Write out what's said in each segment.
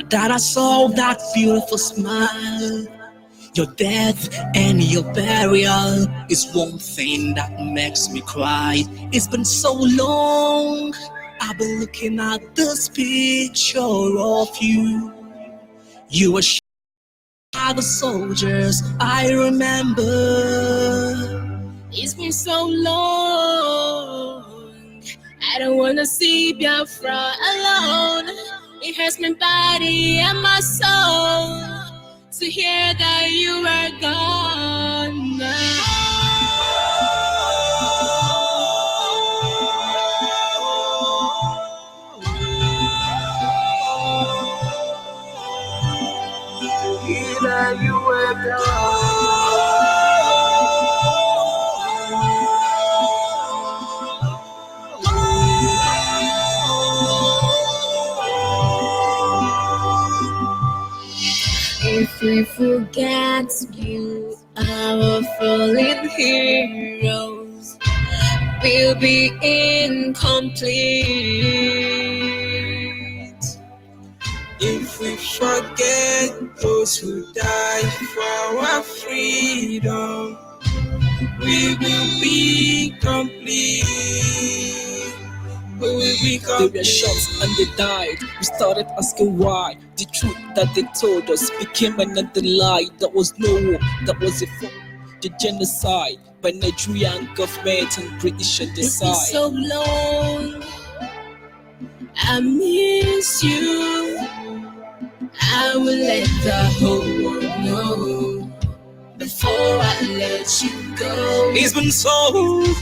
that I saw that beautiful smile. Your death and your burial is one thing that makes me cry. It's been so long, I've been looking at this picture of you. You were shot by the soldiers, I remember. It's been so long, I don't wanna see Biafra alone. It hurts my body and my soul to hear that you are gone now. You were if we forget you, our fallen heroes will be incomplete. If we forget those who died for our freedom, we will be complete. We will be complete. They were shot and they died. We started asking why. The truth that they told us became another lie. That was no war, that was a form. The genocide by Nigerian government and British on the side. It's been so long, I miss you. I will let the whole world know before I let you go. It's been so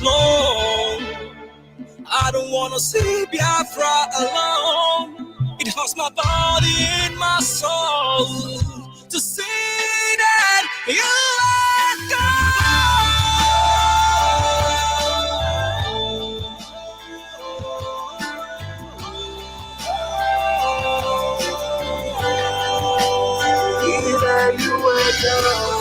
long, I don't wanna see Biafra alone. It hurts my body and my soul to see that you are gone. You were gone.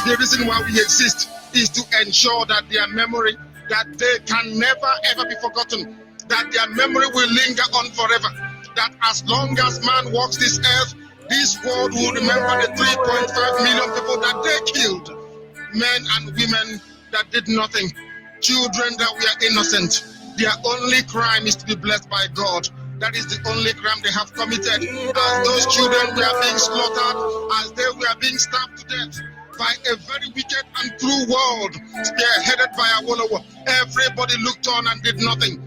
The reason why we exist is to ensure that their memory, that they can never ever be forgotten, that their memory will linger on forever, that as long as man walks this earth, this world will remember the 3.5 million people that they killed, men and women that did nothing, children that were innocent. Their only crime is to be blessed by God. That is the only crime they have committed. As those children were being slaughtered, as they were being stabbed to death by a very wicked and cruel world, spearheaded by Awolowo. Everybody looked on and did nothing.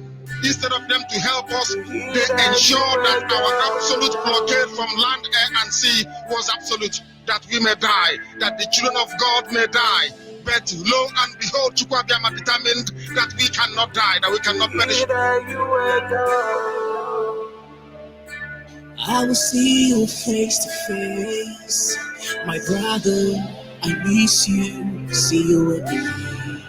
Instead of them to help us, they ensured that our absolute blockade from land, air, and sea was absolute, that we may die, that the children of God may die. But lo and behold, Chukwuabiama determined that we cannot die, that we cannot perish. I will see you face to face, my brother. I miss you. See you again.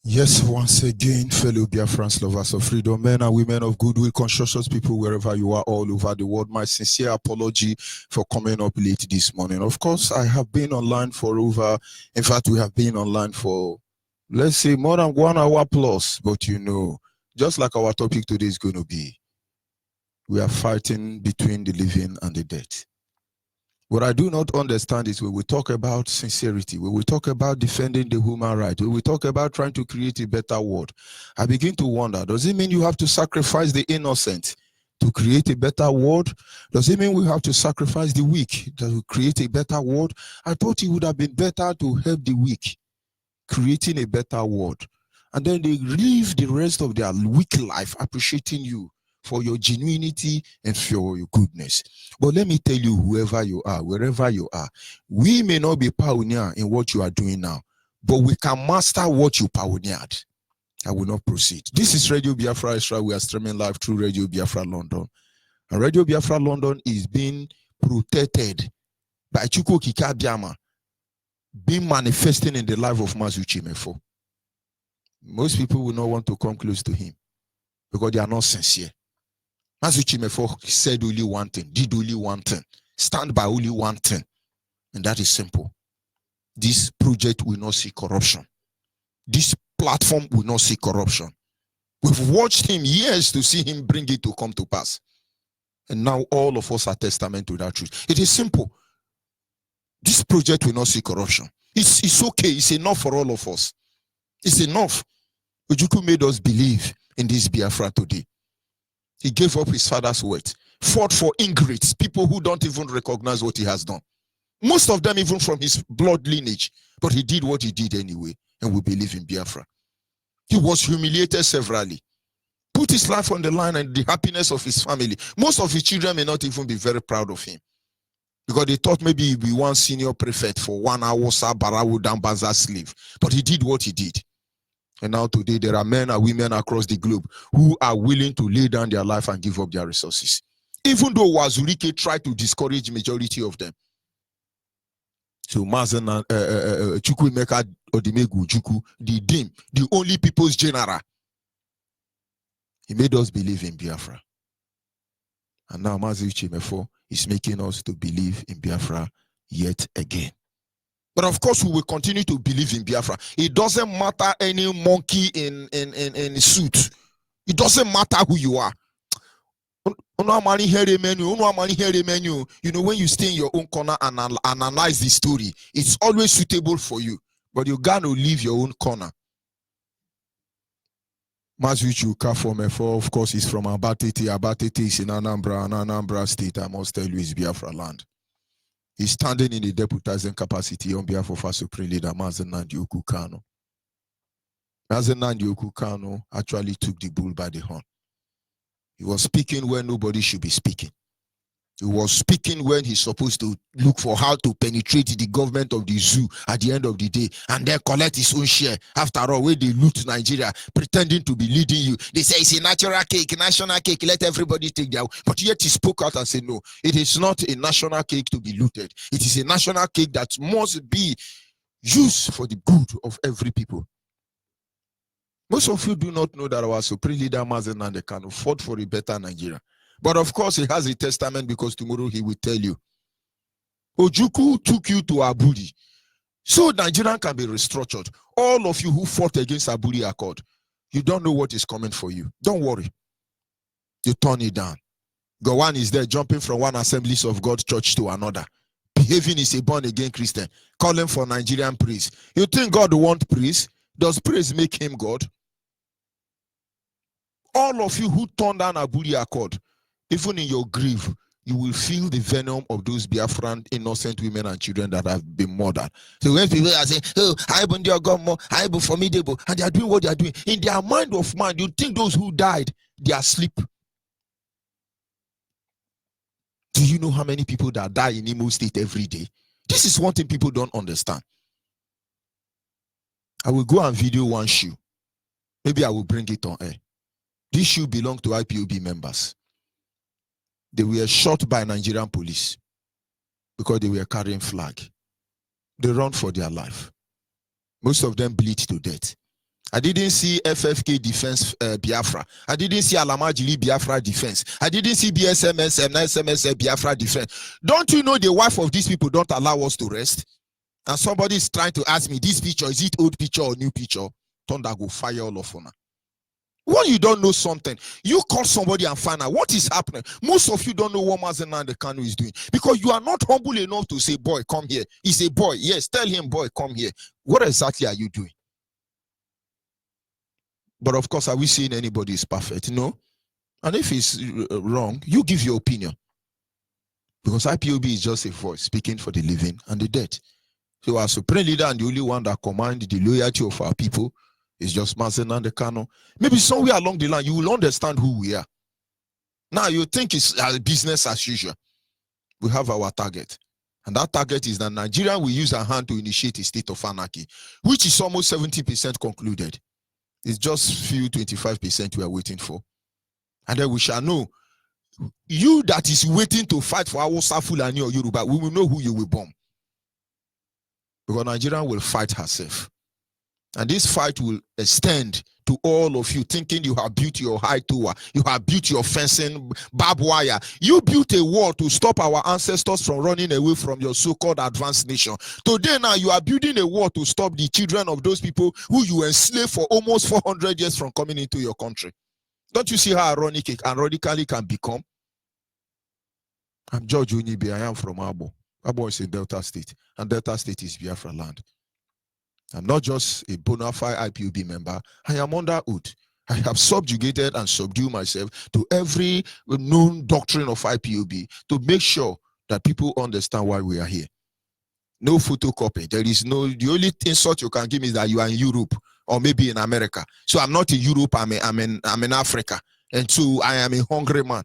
Yes, once again, fellow Biafrans, lovers of freedom, men and women of goodwill, conscious people, wherever you are all over the world, my sincere apology for coming up late this morning. Of course, I have been online for in fact, we have been online for, let's say, more than 1 hour plus, but you know, just like our topic today is going to be, we are fighting between the living and the dead. What I do not understand is when we talk about sincerity, when we talk about defending the human right, when we talk about trying to create a better world, I begin to wonder, does it mean you have to sacrifice the innocent to create a better world? Does it mean we have to sacrifice the weak to create a better world? I thought it would have been better to help the weak, creating a better world. And then they live the rest of their weak life appreciating you for your genuinity, and for your goodness. But let me tell you, whoever you are, wherever you are, we may not be pioneer in what you are doing now, but we can master what you pioneered. I will not proceed. This is Radio Biafra Extra. We are streaming live through Radio Biafra London. And Radio Biafra London is being protected by Chukwu Okike Abiama being manifesting in the life of Mazi Chimefo. Most people will not want to come close to him because they are not sincere. Mazi Chimefo said only one thing, did only one thing, stand by only one thing, and that is simple. This project will not see corruption. This platform will not see corruption. We've watched him years to see him bring it to come to pass. And now all of us are testament to that truth. It is simple. This project will not see corruption. It's okay. It's enough for all of us. It's enough. Ojukwu made us believe in this Biafra today. He gave up his father's word, fought for ingrates, people who don't even recognize what he has done. Most of them even from his blood lineage. But he did what he did anyway, and we believe in Biafra. He was humiliated severally, put his life on the line and the happiness of his family. Most of his children may not even be very proud of him, because they thought maybe he'd be one senior prefect for 1 hour, Barawu Dambaza slave. But he did what he did. And now today there are men and women across the globe who are willing to lay down their life and give up their resources. Even though Wazurike tried to discourage majority of them. So Mazen Chukwuemeka Odimegu Chukwu, the DIM, the only people's general, he made us believe in Biafra. And now Mazi Chimefo is making us to believe in Biafra yet again. But of course, we will continue to believe in Biafra. It doesn't matter any monkey in suit. It doesn't matter who you are. You know, when you stay in your own corner and analyze the story, it's always suitable for you. But you gotta leave your own corner. Mazi Chukwu, of course, is from Abatete. Abatete is in Anambra State. I must tell you, it's Biafra land. He's standing in the deputizing capacity on behalf of our Supreme Leader, Mazen Nnamdi Kanu. Mazen Nnamdi Kanu actually took the bull by the horn. He was speaking when nobody should be speaking. He was speaking when he's supposed to look for how to penetrate the government of the zoo at the end of the day and then collect his own share. After all, when they loot Nigeria, pretending to be leading you, they say it's a natural cake, national cake, let everybody take their own. But yet he spoke out and said, no, it is not a national cake to be looted. It is a national cake that must be used for the good of every people. Most of you do not know that our Supreme Leader, Mazen Nnamdi Kanu, fought for a better Nigeria. But of course, he has a testament because tomorrow he will tell you. Ojukwu took you to Aburi, so Nigeria can be restructured. All of you who fought against Aburi Accord, you don't know what is coming for you. Don't worry. You turn it down. Gowon is there jumping from one Assemblies of God church to another. Behaving as a born-again Christian, calling for Nigerian praise. You think God wants praise? Does praise make him God? All of you who turned down Aburi Accord, even in your grief, you will feel the venom of those Biafran innocent women and children that have been murdered. So when people are saying, oh, I been there, God more, I be formidable, and they are doing what they are doing, in their mind of man, you think those who died, they are asleep. Do you know how many people that die in Imo State every day? This is one thing people don't understand. I will go and video one shoe. Maybe I will bring it on air. This shoe belongs to IPOB members. They were shot by Nigerian police because they were carrying flag. They run for their life. Most of them bleed to death. I didn't see FFK defense Biafra. I didn't see Alamajiri Biafra defense. I didn't see BSMS, MSMS Biafra defense. Don't you know the wife of these people don't allow us to rest? And somebody is trying to ask me, this picture, is it old picture or new picture? Thunder go fire all of honor. When you don't know something, you call somebody and find out what is happening. Most of you don't know what Mazen Nnamdi Kanu is doing because you are not humble enough to say, boy, come here. He's a boy. Yes, tell him, boy, come here. What exactly are you doing? But of course, are we saying anybody is perfect? No. And if it's wrong, you give your opinion. Because IPOB is just a voice speaking for the living and the dead. So our supreme leader and the only one that commands the loyalty of our people is just Mazen Nnamdi Kanu. Maybe somewhere along the line, you will understand who we are. Now you think it's business as usual. We have our target. And that target is that Nigeria will use our hand to initiate a state of anarchy, which is almost 70% concluded. It's just few 25% we are waiting for. And then we shall know. You that is waiting to fight for Hausa, Fulani or Yoruba, we will know who you will bomb. Because Nigeria will fight herself. And this fight will extend to all of you thinking you have built your high tower, you have built your fencing, barbed wire. You built a wall to stop our ancestors from running away from your so-called advanced nation. Today now you are building a wall to stop the children of those people who you enslaved for almost 400 years from coming into your country. Don't you see how ironic it ironically can become? I'm George Onyibe. I am from Abo. Abo is in Delta State, and Delta State is Biafra land. I'm not just a bona fide IPOB member. I am under oath. I have subjugated and subdued myself to every known doctrine of IPOB to make sure that people understand why we are here. No photocopy. There is no, the only insult you can give me is that you are in Europe or maybe in America. So I'm not in Europe, I'm in Africa. And so I am a hungry man.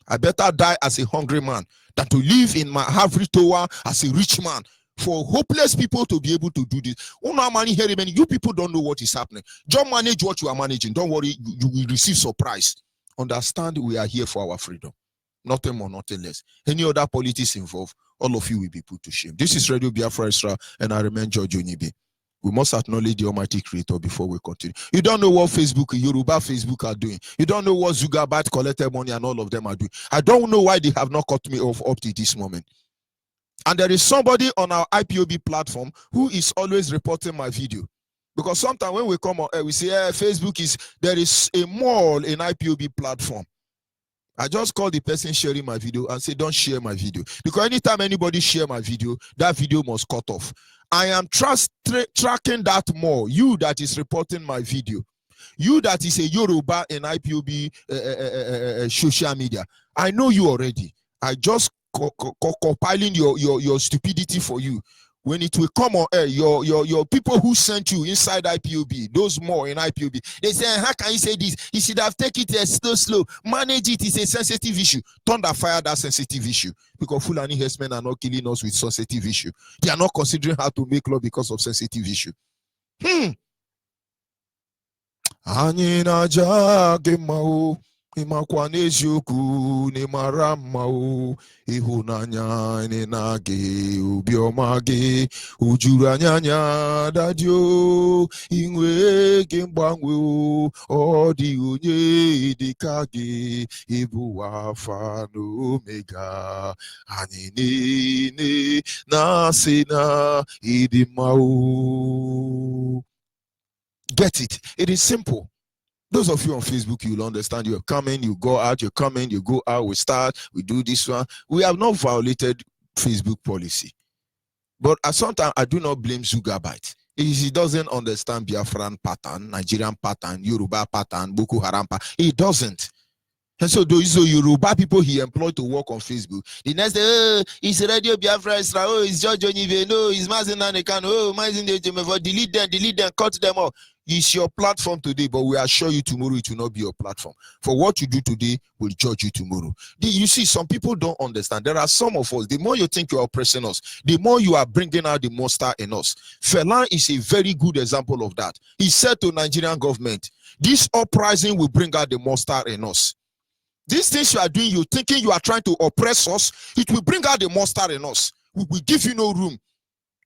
I better die as a hungry man than to live in my ivory tower as a rich man. For hopeless people to be able to do this. You people don't know what is happening. Just manage what you are managing. Don't worry, you will receive surprise. Understand we are here for our freedom. Nothing more, nothing less. Any other politics involved, all of you will be put to shame. This is Radio Biafra Israel, and I remain George Onyibe. We must acknowledge the Almighty Creator before we continue. You don't know what Facebook, Yoruba Facebook are doing. You don't know what Zugabat collected money and all of them are doing. I don't know why they have not cut me off up to this moment. And there is somebody on our IPOB platform who is always reporting my video. Because sometimes when we come on air, we say, Facebook is, there is a mall in IPOB platform. I just call the person sharing my video and say, don't share my video. Because anytime anybody share my video, that video must cut off. I am tracking that mall. You that is reporting my video. You that is a Yoruba in IPOB social media. I know you already. I just compiling your stupidity for you. When it will come on air, your people who sent you inside IPOB, those more in IPOB, they say, how can you say this? You should have taken it slow. Manage it. It's a sensitive issue. Thunder fire that sensitive issue. Because Fulani herdsmen are not killing us with sensitive issue. They are not considering how to make law because of sensitive issue. Imakwa n'eziokwu n'ịmara mma o ịhụnanya n'ịna-gị obiọma gị ujuru anya dadị o inwe gị mgbanwe o ọ dị onye dịka gị ịbụ Alpha na Omega anyị niile na-asị na ịdị mma o. Get it? It is simple. Those of you on Facebook, you will understand. You come in, you go out, you come in, you go out, we start, we do this one. We have not violated Facebook policy. But at some time, I do not blame Zugabyte. He doesn't understand Biafran pattern, Nigerian pattern, Yoruba pattern, Boko Haram pattern. He doesn't. And so those Yoruba people he employed to work on Facebook. The next day, oh, it's Radio Biafra Israel, oh, it's George Onyibe, no, it's Mazin Nanekan, oh, Mazin Nanekan, delete them, cut them off. It's your platform today, but we assure you tomorrow it will not be your platform. For what you do today will judge you tomorrow. You see, some people don't understand. There are some of us, the more you think you are oppressing us, the more you are bringing out the monster in us. Fela is a very good example of that. He said to Nigerian government, this uprising will bring out the monster in us. These things you are doing, you're thinking you are trying to oppress us, it will bring out the monster in us. We will give you no room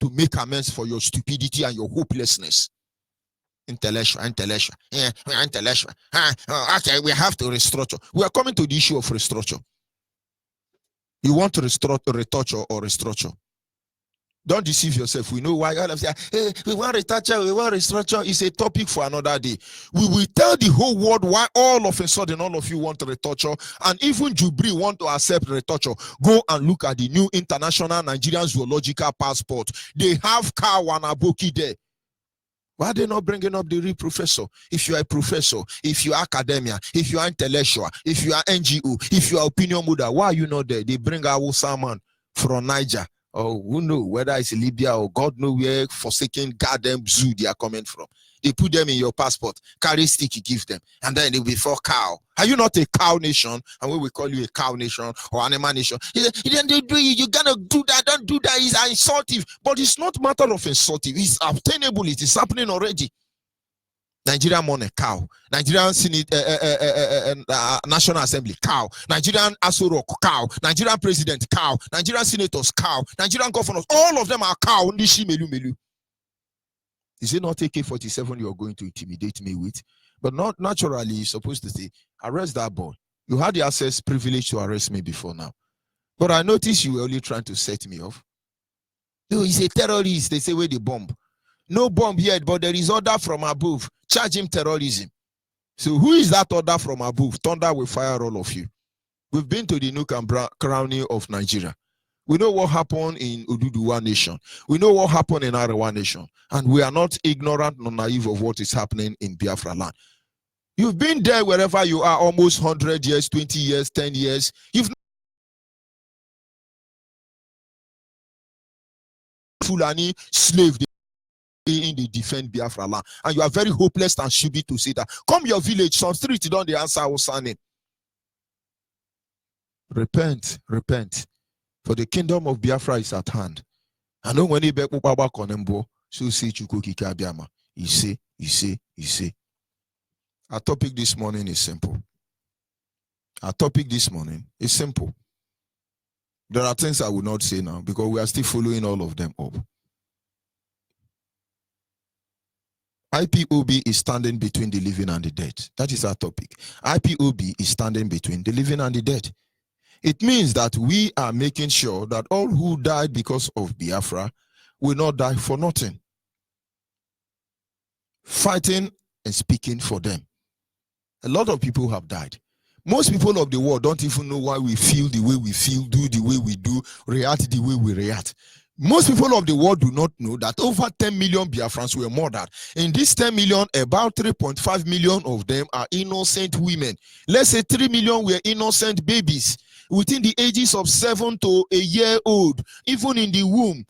to make amends for your stupidity and your hopelessness. Intellectual. Yeah, we're intellectual. Okay, we have to restructure. We are coming to the issue of restructure. You want to retouch or restructure? Don't deceive yourself. We know why all of you say, hey, we want retoucher, we want restructure. It's a topic for another day. We will tell the whole world why all of a sudden all of you want retoucher, and even Jubri want to accept retoucher. Go and look at the new International Nigerian Zoological Passport. They have Kawanaboki there. Why are they not bringing up the real professor? If you are a professor, if you are academia, if you are intellectual, if you are NGO, if you are opinion leader, why are you not there? They bring our Saman from Niger or who know whether it's Libya or God know where forsaken goddamn zoo they are coming from. They put them in your passport, carry stick, you give them, and then they'll be for cow. Are you not a cow nation? And when we call you a cow nation or animal nation, you gonna do that, don't do that, it's insultive. But it's not matter of insultive, it's obtainable, it is happening already. Nigerian money, cow. Nigerian Senate, National Assembly, cow. Nigerian Asoro, cow. Nigerian president, cow. Nigerian senators, cow. Nigerian governors, all of them are cow. Is it not AK-47 you're going to intimidate me with? But not naturally, you're supposed to say, arrest that boy. You had the access privilege to arrest me before now. But I noticed you were only trying to set me off. No, he's a terrorist. They say where the bomb. No bomb yet, but there is order from above. Charge him terrorism. So who is that order from above? Thunder will fire all of you. We've been to the nook and cranny of Nigeria. We know what happened in Oduduwa nation. We know what happened in Arewa nation. And we are not ignorant nor naive of what is happening in Biafra land. You've been there wherever you are almost 100 years, 20 years, 10 years. You've Fulani slave in the defend Biafra land. And you are very hopeless and stupid to say that. Come your village, some street, you don't the answer Osane. Repent, repent. For the kingdom of Biafra is at hand. I know when he be Baba Konembo, so say Chukwuki Kabiama. You say. Our topic this morning is simple. Our topic this morning is simple. There are things I will not say now because we are still following all of them up. IPOB is standing between the living and the dead. That is our topic. IPOB is standing between the living and the dead. It means that we are making sure that all who died because of Biafra will not die for nothing. Fighting and speaking for them. A lot of people have died. Most people of the world don't even know why we feel the way we feel, do the way we do, react the way we react. Most people of the world do not know that over 10 million Biafrans were murdered. In this 10 million, about 3.5 million of them are innocent women. Let's say 3 million were innocent babies within the ages of 7 to a year old, even in the womb.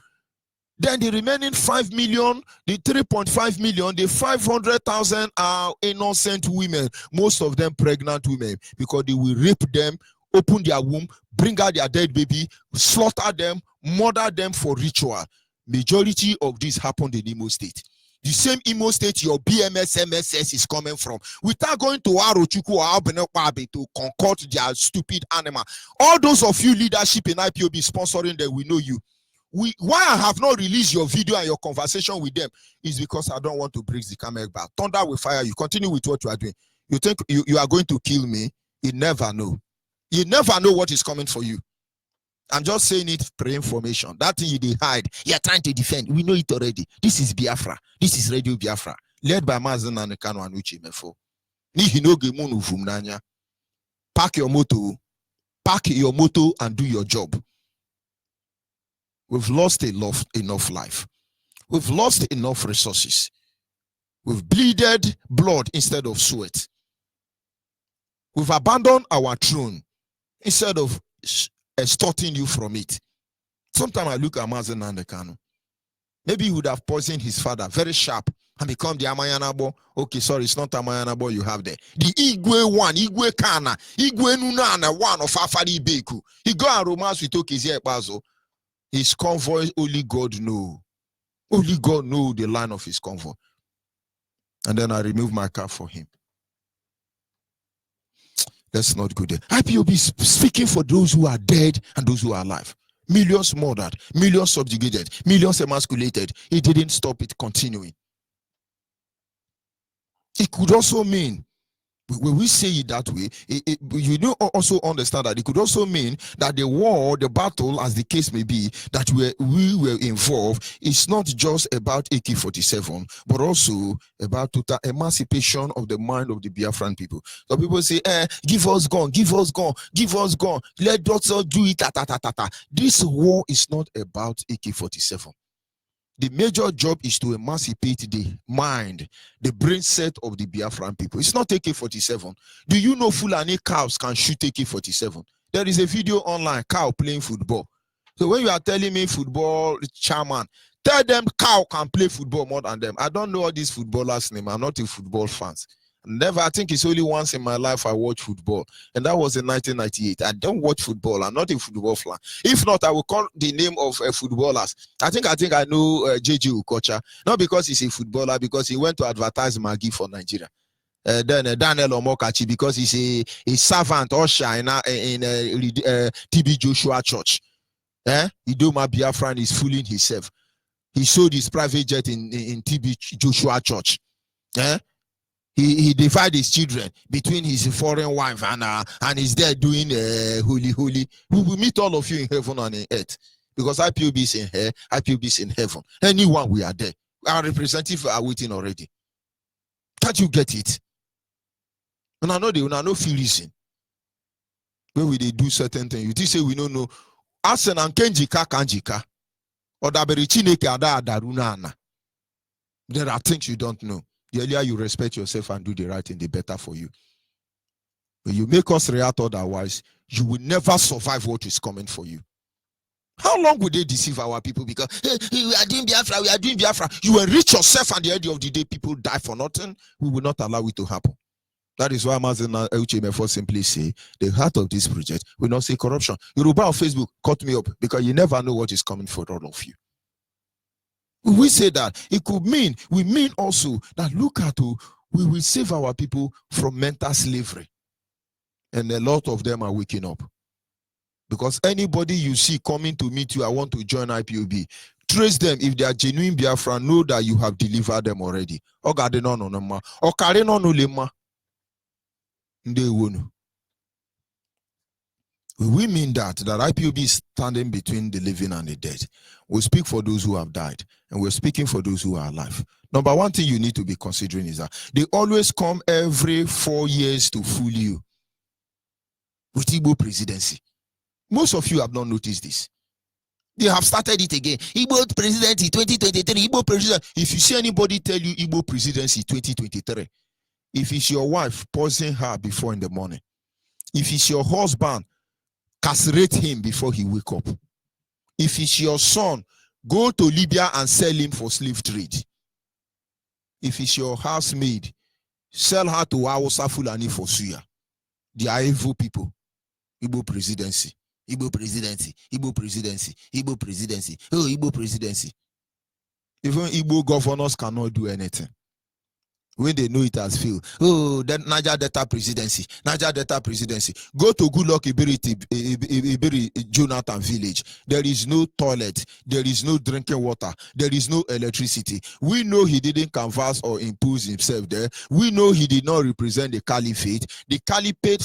Then the remaining 5 million, the 3.5 million, the 500,000 are innocent women, most of them pregnant women, because they will rape them, open their womb, bring out their dead baby, slaughter them, murder them for ritual. Majority of this happened in Imo State. The same Imo State your BMS MSS is coming from. Without going to Arochukwu or Albenekwabe to concord their stupid animal. All those of you leadership in IPOB sponsoring them, we know you. Why I have not released your video and your conversation with them is because I don't want to break the camel back. Thunder will fire you. Continue with what you are doing. You think you are going to kill me? You never know. You never know what is coming for you. I'm just saying it pre-information. That thing you hide, you're trying to defend. We know it already. This is Biafra. This is Radio Biafra. Led by Mazen and Kano and Uchi Mefo. Pack your moto and do your job. We've lost enough life. We've lost enough resources. We've bleeded blood instead of sweat. We've abandoned our throne instead of extorting you from it. Sometimes I look at Mazen and Kano. Maybe he would have poisoned his father, very sharp, and become the Amayanabo. Okay, sorry, it's not Amayanabo you have there. The Igwe one, Igwe Kana, Igwe Nunana one of Afari Beku. He go and romance with Okezie Bazo. His convoy, only God know. Only God know the line of his convoy. And then I remove my car for him. Let's not go there. IPOB is speaking for those who are dead and those who are alive. Millions murdered, millions subjugated, millions emasculated. It didn't stop it continuing. It could also mean, when we say it that way, you do also understand that it could also mean that the war, the battle, as the case may be, that we were involved, is not just about AK-47, but also about total emancipation of the mind of the Biafran people. So people say, give us gun, give us gun, give us gun, let us do it, ta, ta, ta, ta, ta. This war is not about AK-47. The major job is to emancipate the mind, the brain set of the Biafran people. It's not AK-47. Do you know Fulani cows can shoot AK-47? There is a video online, cow playing football. So when you are telling me football chairman, tell them cow can play football more than them. I don't know all these footballers' name. I'm not a football fan. Never. I think it's only once in my life I watch football, and that was in 1998. I don't watch football. I'm not a football fan. If not, I will call the name of footballers. I think I know JJ Okocha, not because he's a footballer, because he went to advertise Maggi for Nigeria. Then Daniel Omokachi, because he's a servant usher in TB Joshua Church. Idoma Biafra is fooling himself. He sold his private jet in TB Joshua Church. He divided his children between his foreign wife and he's there doing holy. We will meet all of you in heaven and in earth, because IPOB is in here, IPOB is in heaven. Anyone, we are there. Our representatives are waiting already. Can't you get it? And I know they will not feel reason. When they do certain things, you just say we don't know. Asen and Kenjika Kanjika. Or Daberi Ada Darunana. There are things you don't know. The earlier you respect yourself and do the right thing, the better for you. When you make us react otherwise, you will never survive what is coming for you. How long will they deceive our people? Because hey, we are doing Biafra, we are doing Biafra. You enrich yourself, and the end of the day, people die for nothing. We will not allow it to happen. That is why Mazina Euchemefo simply say the heart of this project will not say corruption. Yoruba on Facebook cut me up, because you never know what is coming for all of you. We say that it could mean, we mean also that look at who we will save our people from mental slavery. And a lot of them are waking up. Because anybody you see coming to meet you, I want to join IPOB, trace them. If they are genuine Biafra, know that you have delivered them already. We mean that IPOB is standing between the living and the dead. We speak for those who have died, and we're speaking for those who are alive. Number one thing you need to be considering is that they always come every 4 years to fool you with Igbo presidency. Most of you have not noticed this. They have started it again. Igbo presidency 2023, Igbo presidency. If you see anybody tell you Igbo presidency 2023, if it's your wife, poison her before in the morning. If it's your husband, castrate him before he wake up. If it's your son, go to Libya and sell him for slave trade. If it's your housemaid, sell her to Hausa Fulani for suya. They are evil people. Igbo presidency, Igbo presidency, Igbo presidency, Igbo presidency. Oh, Igbo presidency. Even Igbo governors cannot do anything. When they know it has failed. Oh, then Niger Delta presidency. Niger Delta presidency. Go to Goodluck Iberi Jonathan village. There is no toilet. There is no drinking water. There is no electricity. We know he didn't canvass or impose himself there. We know he did not represent the caliphate. The caliphate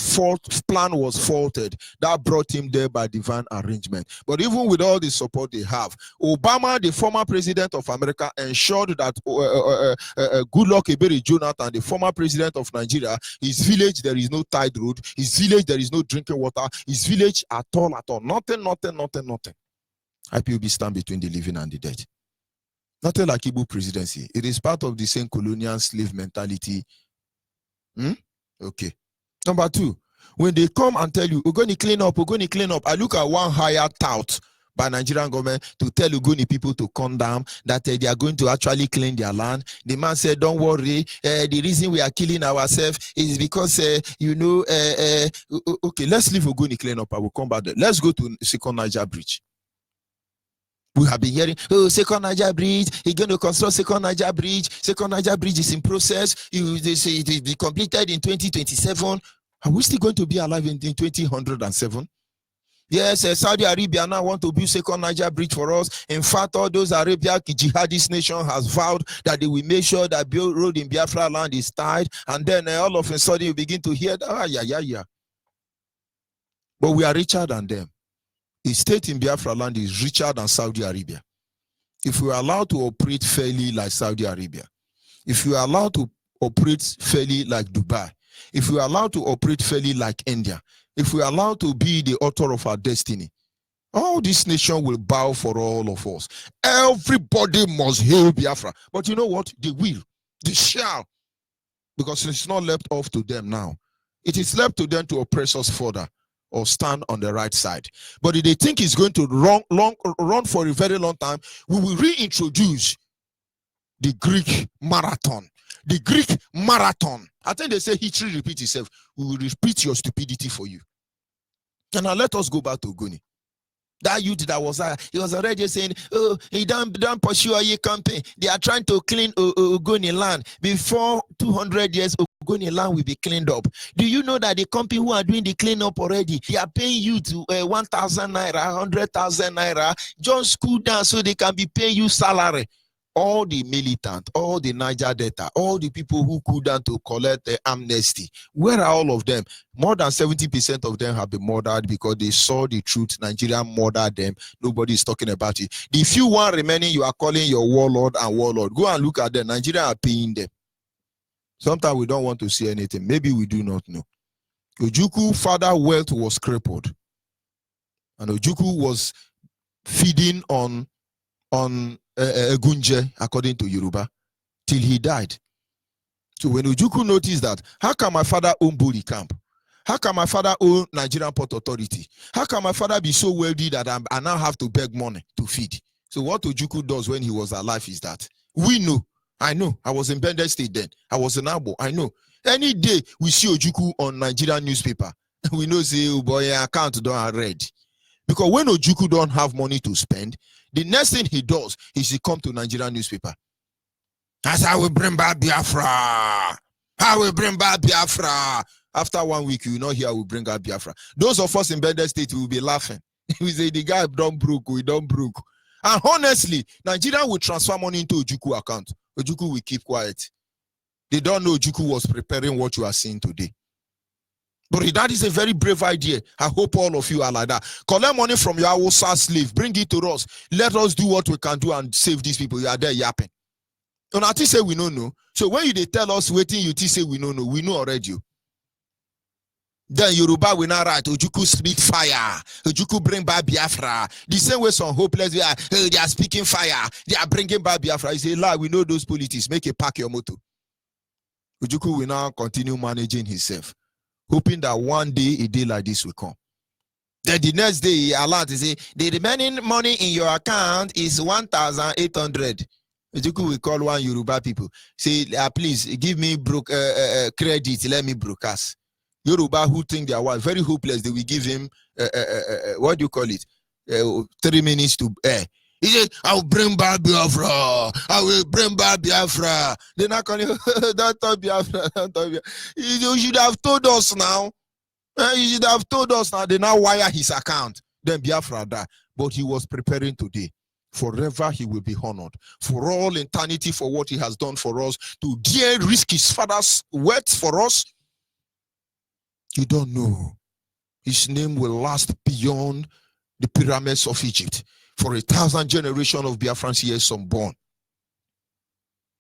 plan was faulted. That brought him there by divine arrangement. But even with all the support they have, Obama, the former president of America, ensured that Goodluck Iberi Jonathan, the former president of Nigeria, his village, there is no tide road. His village, there is no drinking water. His village, at all. Nothing. IPOB stand between the living and the dead. Nothing like Igbo presidency. It is part of the same colonial slave mentality. Okay. Number two, when they come and tell you, we're going to clean up, I look at one higher tout by Nigerian government to tell Ugoni people to come down, that they are going to actually clean their land. The man said, don't worry, the reason we are killing ourselves is because, okay, let's leave Ugoni clean up. I will come back there. Let's go to Second Niger Bridge. We have been hearing, oh, Second Niger Bridge, you're going to construct Second Niger Bridge. Second Niger Bridge is in process. They say it will be completed in 2027. Are we still going to be alive in 2007? Yes, Saudi Arabia now want to build Second Niger Bridge for us. In fact, all those Arabia jihadist nation has vowed that they will make sure that road in Biafra land is tied. And then all of a sudden you begin to hear that, But we are richer than them. A state in Biafra land is richer than Saudi Arabia. If we are allowed to operate fairly like Saudi Arabia, if we are allowed to operate fairly like Dubai, if we are allowed to operate fairly like India, if we are allowed to be the author of our destiny, all this nation will bow for all of us. Everybody must hail Biafra. But you know what? They will. They shall. Because it's not left off to them now. It is left to them to oppress us further or stand on the right side. But if they think it's going to run for a very long time, we will reintroduce the Greek marathon. The Greek marathon. I think they say history repeats itself. We will repeat your stupidity for you. And now let us go back to Ogoni. That youth that was he was already saying, oh, he don't pursue a campaign. They are trying to clean Ogoni land. Before 200 years, Ogoni land will be cleaned up. Do you know that the company who are doing the cleanup already, they are paying you to 1,000 naira, 100,000 naira, just cool down so they can be paying you salary. All the militant, all the Niger Delta, all the people who cool down to collect the amnesty, where are all of them? More than 70% of them have been murdered because they saw the truth. Nigeria murdered them. Nobody is talking about it. The few one remaining, you are calling your warlord and warlord. Go and look at them. Nigeria are paying them. Sometimes we don't want to see anything. Maybe we do not know. Ojukwu father wealth was crippled. And Ojukwu was feeding on Gunje, according to Yoruba, till he died. So when Ojukwu noticed that, how can my father own Buri camp? How can my father own Nigerian Port Authority? How can my father be so wealthy that I now have to beg money to feed? So what Ojukwu does when he was alive is that, we know, I know, I was in Bendel State then, I was in Abo, I know. Any day we see Ojukwu on Nigerian newspaper, we know, say, oh boy, account don't read. Because when Ojukwu don't have money to spend, the next thing he does is he come to Nigerian newspaper. As I will bring back Biafra. I will bring back Biafra. After 1 week, you know here we bring out Biafra. Those of us in Bendel State will be laughing. We say the guy don't broke, we don't broke. And honestly, Nigeria will transfer money into Ojukwu account. Ojukwu will keep quiet. They don't know Ojukwu was preparing what you are seeing today. But that is a very brave idea. I hope all of you are like that. Collect money from your Hausa slave. Bring it to us. Let us do what we can do and save these people. You are there yapping. And I say we don't know. So when they tell us waiting, you say we don't know. We know already. Then Yoruba will not write, Ojukwu speak fire. Ojukwu bring back Biafra. The same way some hopeless, they are speaking fire. They are bringing back Biafra. You say, lie, we know those politics. Make a pack your motto. Ojukwu will now continue managing himself, hoping that one day a day like this will come. Then the next day, he allowed to say, the remaining money in your account is 1,800. Ojukwu will call one Yoruba people. Say, please give me credit, let me broadcast. Yoruba who think they are very hopeless, they will give him, what do you call it? 3 minutes to air. He said, I will bring back Biafra. I will bring back Biafra. They're not calling don't talk Biafra. You should have told us now. You should have told us now. They now wire his account. Then Biafra died. But he was preparing today. Forever he will be honored. For all eternity for what he has done for us. To dare risk his father's wealth for us. You don't know. His name will last beyond the pyramids of Egypt. For 1,000 generations of Biafrans years unborn,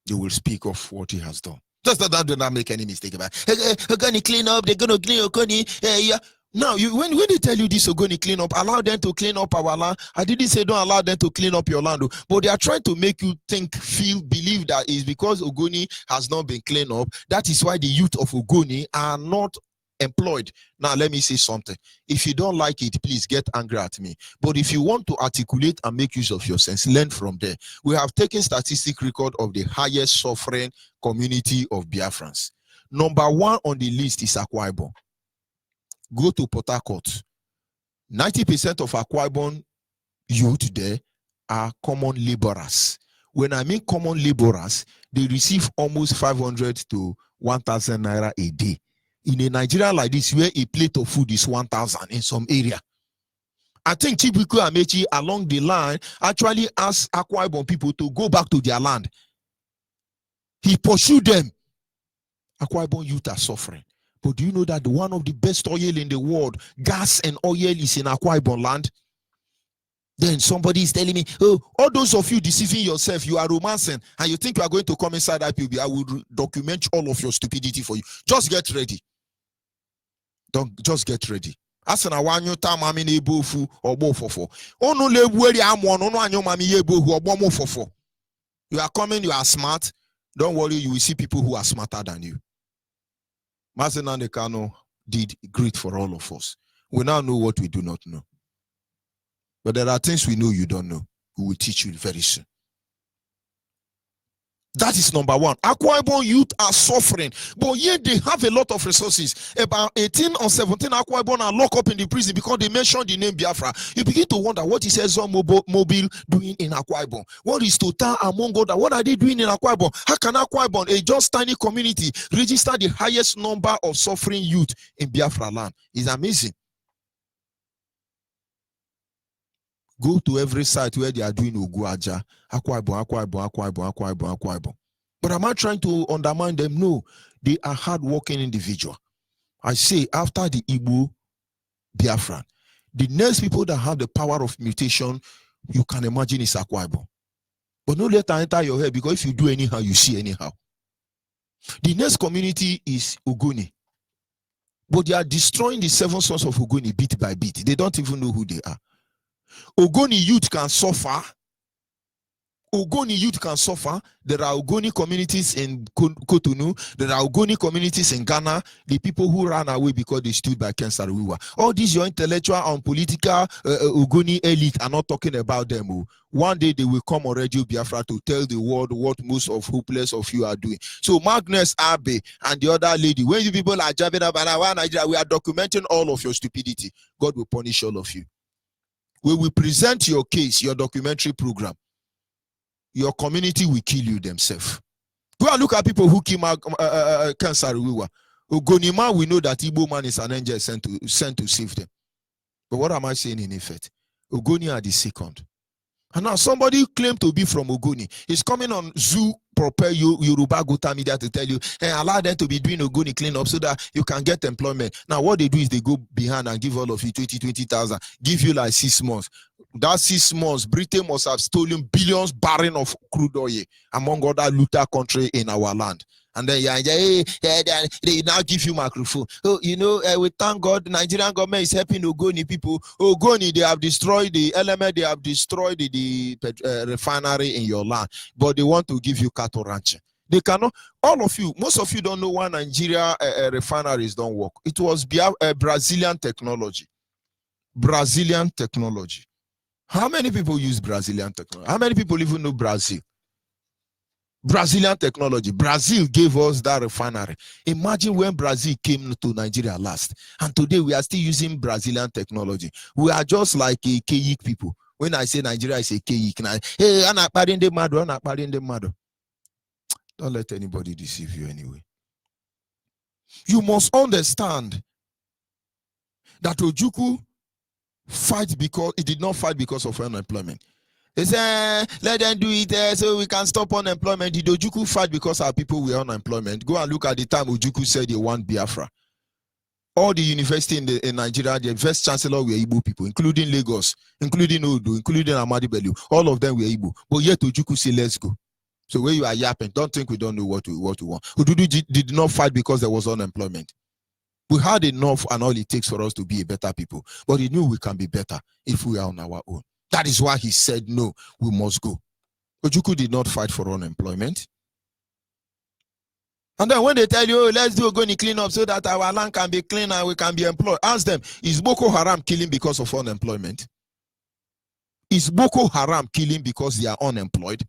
they will speak of what he has done. Just that do not make any mistake about it. They're going to clean up, they're going to clean Ogoni. Yeah. Now, when they tell you this Ogoni clean up, allow them to clean up our land. I didn't say don't allow them to clean up your land, but they are trying to make you think, believe that it's because Ogoni has not been cleaned up. That is why the youth of Ogoni are not employed. Now let me say something. If you don't like it, please get angry at me. But if you want to articulate and make use of your sense, learn from there. We have taken statistic record of the highest suffering community of Biafrans. Number 1 on the list is Akwa Ibom. Go to Port Harcourt. 90% of Akwa Ibom youth there are common laborers. When I mean common laborers, they receive almost 500 to 1,000 naira a day. In a Nigeria like this, where a plate of food is 1,000 in some area. I think Chibuku Amechi along the line actually asked Akwa Ibom people to go back to their land. He pursued them. Akwa Ibom youth are suffering. But do you know that one of the best oil in the world, gas and oil, is in Akwa Ibom land? Then somebody is telling me, oh, all those of you deceiving yourself, you are romancing, and you think you are going to come inside IPOB. I will document all of your stupidity for you. Just get ready. Just get ready. Asana wanyo ta mami na ebofu ogbo fofo. Onu lebueri amon onu anyo mami ye ebofu ogbo mo fofo. You are coming, you are smart. Don't worry, you will see people who are smarter than you. Mazen Kano did great for all of us. We now know what we do not know. But there are things we know you don't know. We will teach you very soon. That is number one. Akwa Ibom youth are suffering, but yet they have a lot of resources. About 18 or 17 Akwa Ibom are locked up in the prison because they mentioned the name Biafra. You begin to wonder, what is ExxonMobil doing in Akwa Ibom? What is Total among others? What are they doing in Akwa Ibom? How can Akwa Ibom, a just tiny community, register the highest number of suffering youth in Biafra land? It's amazing. Go to every site where they are doing Oguaja, Akwa Ibom, Akwa Ibom, Akwa Ibom, Akwa Ibom, Akwa Ibom. But am I trying to undermine them? No, they are hardworking individuals. I say after the Igbo Biafran, the next people that have the power of mutation, you can imagine is Akwa Ibom. But no let that enter your head, because if you do anyhow, you see anyhow. The next community is Ogoni. But they are destroying the 7 sons of Ogoni bit by bit. They don't even know who they are. Ogoni youth can suffer. Ogoni youth can suffer. There are Ogoni communities in Cotonou. There are Ogoni communities in Ghana. The people who ran away because they stood by Ken Saro-Wiwa. All these your intellectual and political Ogoni elite are not talking about them. Oh. One day they will come on Radio Biafra to tell the world what most of hopeless of you are doing. So Magnus Abe and the other lady, when you people are jabbing up and Nigeria, we are documenting all of your stupidity. God will punish all of you. We will present your case, your documentary program. Your community will kill you themselves. Go and look at people who came out cancer. Ogonima, we know that Igbo man is an angel sent to save them. But what am I saying in effect? Ogoni are the second. And now somebody claimed to be from Ogoni. He's coming on Zoo Prepare Yoruba Gota Media to tell you, hey, allow them to be doing Ogoni cleanup so that you can get employment. Now what they do is they go behind and give all of you 20,000, give you like 6 months. That 6 months, Britain must have stolen billions barrels of crude oil among other looter countries in our land. And then they now give you microphone. Oh, you know, we thank God the Nigerian government is helping Ogoni people. Ogoni, they have destroyed the element, they have destroyed the refinery in your land, but they want to give you cattle ranching. They cannot. All of you, most of you don't know why Nigeria refineries don't work. It was Brazilian technology. Brazilian technology. How many people use Brazilian technology? How many people even know Brazil? Brazilian technology. Brazil gave us that refinery. Imagine when Brazil came to Nigeria last. And today we are still using Brazilian technology. We are just like a Keyik people. When I say Nigeria is a Keyik, hey, I'm not pardon the mother, I'm not pardon the mother. Don't let anybody deceive you anyway. You must understand that Ojukwu fight because he did not fight because of unemployment. They say, let them do it so we can stop unemployment. Did Ojukwu fight because our people were unemployment? Go and look at the time Ojukwu said they want Biafra. All the university in Nigeria, the vice chancellor were Igbo people, including Lagos, including Odo, including Amadi Bello. All of them were Igbo. But yet Ojukwu say, let's go. So where you are yapping, don't think we don't know what we want. Odudu did not fight because there was unemployment. We had enough and all it takes for us to be a better people. But he knew we can be better if we are on our own. That is why he said, no, we must go. Ojukwu did not fight for unemployment. And then when they tell you, oh, let's do Ogoni clean up so that our land can be clean and we can be employed, ask them, is Boko Haram killing because of unemployment? Is Boko Haram killing because they are unemployed?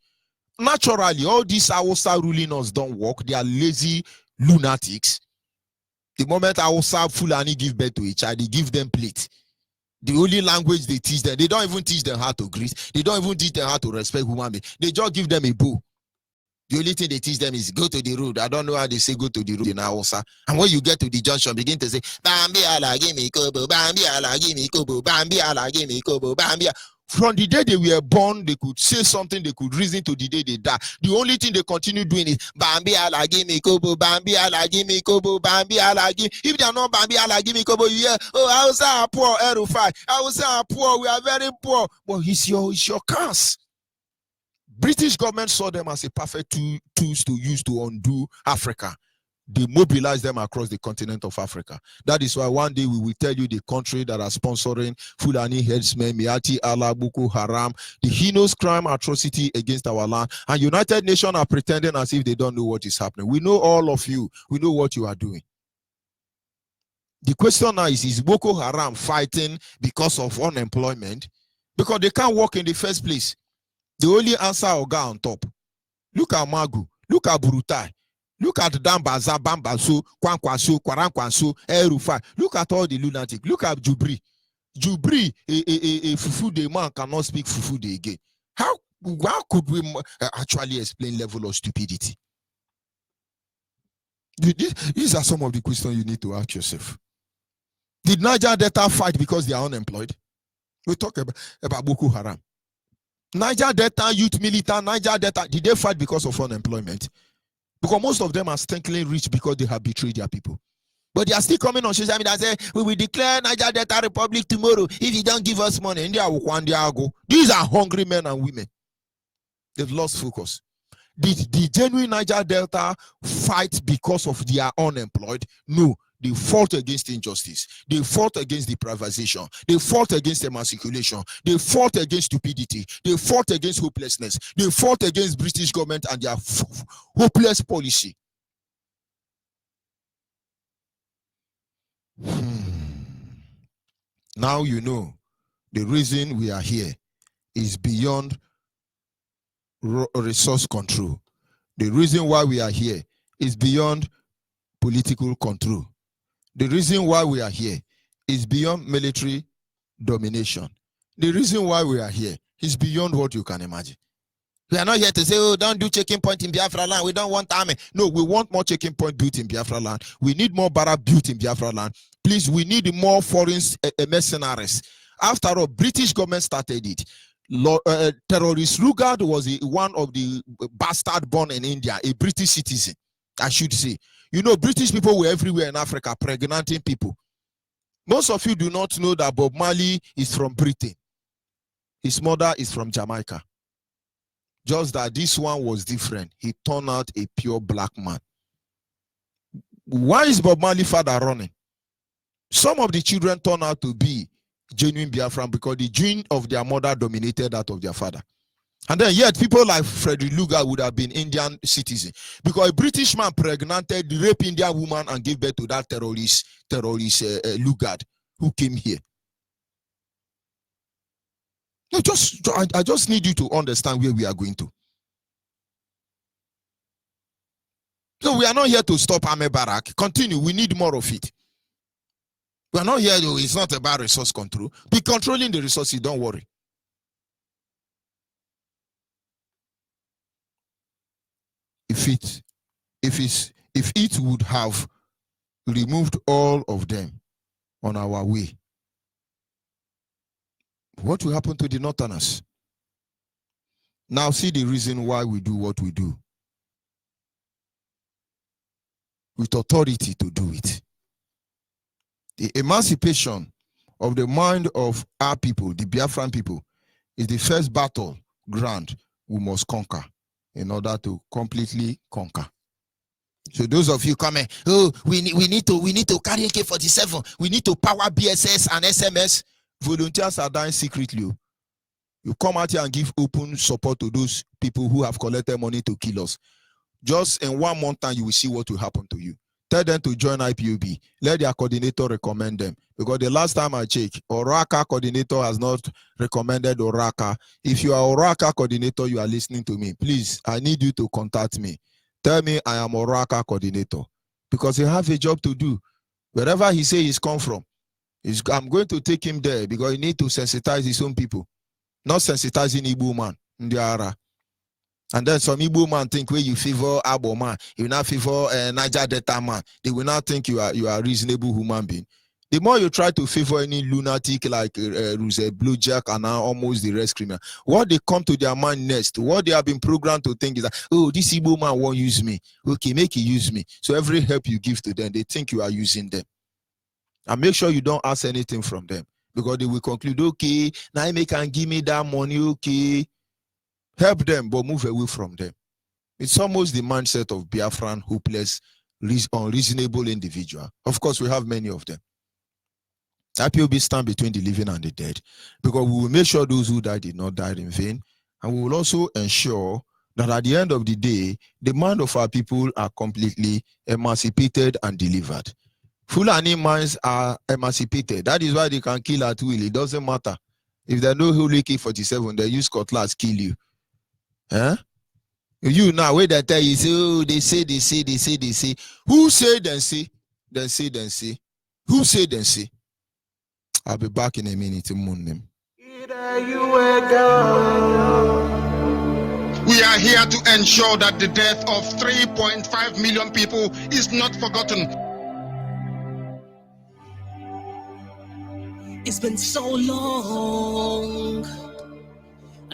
Naturally, all these Hausa ruling us don't work. They are lazy lunatics. The moment Hausa Fulani give birth to a child, they give them plate. The only language they teach them, they don't even teach them how to greet. They don't even teach them how to respect human beings. They just give them a bow. The only thing they teach them is go to the road. I don't know how they say go to the road in Hausa. And when you get to the junction, begin to say, Bambi ala gimme kobo, Bambi ala gimme kobo, Bambi ala gimme kobo, Bambi. From the day they were born, they could say something, they could reason to the day they die. The only thing they continue doing is Bambi ala gimme kobo, Bambi ala gimme kobo, Bambi ala gimme. If they are not Bambi ala gimme kobo, you hear, oh, Hausa are poor, Erufai. Hausa are poor, we are very poor. But it's your curse. British government saw them as a perfect tools to use to undo Africa. They mobilized them across the continent of Africa. That is why one day we will tell you the country that are sponsoring Fulani headsmen, Miati Allah, Boko Haram, the heinous crime atrocity against our land. And United Nations are pretending as if they don't know what is happening. We know all of you. We know what you are doing. The question now is Boko Haram fighting because of unemployment? Because they can't work in the first place. The only answer will go on top. Look at Magu, look at Burutai, look at Dambaza, Bambasu, Kwankwasu, Kwarankwasu, Erufai. Look at all the lunatic. Look at Jubri. Jubri, a Fufude man cannot speak Fufude again. How could we actually explain level of stupidity? These are some of the questions you need to ask yourself. Did Niger Delta fight because they are unemployed? We talk about Boko Haram. Niger Delta youth militant, Niger Delta, did they fight because of unemployment? Because most of them are stinkingly rich because they have betrayed their people. But they are still coming on social media and say, we will declare Niger Delta Republic tomorrow if you don't give us money. India will go. These are hungry men and women. They've lost focus. Did the genuine Niger Delta fight because of they are unemployed? No. They fought against injustice. They fought against deprivation. They fought against emasculation. They fought against stupidity. They fought against hopelessness. They fought against British government and their hopeless policy. Now you know the reason we are here is beyond resource control. The reason why we are here is beyond political control. The reason why we are here is beyond military domination. The reason why we are here is beyond what you can imagine. We are not here to say, oh, don't do checking point in Biafra land. We don't want army. No, we want more checking point built in Biafra land. We need more barrack built in Biafra land. Please, we need more foreign mercenaries. After all, British government started it. Terrorist Lugard was one of the bastard born in India, a British citizen, I should say. You know, British people were everywhere in Africa, pregnanting people. Most of you do not know that Bob Marley is from Britain. His mother is from Jamaica. Just that this one was different. He turned out a pure black man. Why is Bob Marley's father running? Some of the children turned out to be genuine Biafran because the gene of their mother dominated that of their father. And then yet people like Frederick Lugard would have been Indian citizen because a British man pregnanted, raped Indian woman and gave birth to that terrorist Lugard who came here. I just need you to understand where we are going to. So we are not here to stop Army Barrack. Continue. We need more of it. We are not here. It's not about resource control. Be controlling the resources. Don't worry. If it would have removed all of them on our way, what will happen to the Northerners? Now see the reason why we do what we do. With authority to do it. The emancipation of the mind of our people, the Biafran people, is the first battle ground we must conquer in order to completely conquer. So those of you coming, oh, we need to carry AK-47, we need to power BSS and SMS. Volunteers are dying secretly. You come out here and give open support to those people who have collected money to kill us. Just in 1 month time, you will see what will happen to you. Tell them to join IPOB. Let their coordinator recommend them. Because the last time I checked, Oraka coordinator has not recommended Oraka. If you are Oraka coordinator, you are listening to me. Please, I need you to contact me. Tell me I am Oraka coordinator. Because he have a job to do. Wherever he say he's come from, I'm going to take him there because he need to sensitize his own people. Not sensitizing Igbo man. Ndiara. And then some Igbo man think where you favor Abo man, you not favor Niger Delta man. They will not think you are a reasonable human being. The more you try to favor any lunatic like Ruse Bluejack and now almost the rest criminal, what they come to their mind next, what they have been programmed to think is that, oh, this Igbo man won't use me. Okay, make he use me. So every help you give to them, they think you are using them. And make sure you don't ask anything from them because they will conclude, okay, now they can give me that money, okay. Help them, but move away from them. It's almost the mindset of Biafran, hopeless, unreasonable individual. Of course, we have many of them. IPOB stand between the living and the dead because we will make sure those who died did not die in vain. And we will also ensure that at the end of the day, the mind of our people are completely emancipated and delivered. Fulani minds are emancipated. That is why they can kill at will. It doesn't matter. If they know who AK-47, they use cutlass kill you. Huh? You now, where they tell you, say, oh, they say. Who say, then say? Then say. Who say, then say? I'll be back in a minute. Moon. We are here to ensure that the death of 3.5 million people is not forgotten. It's been so long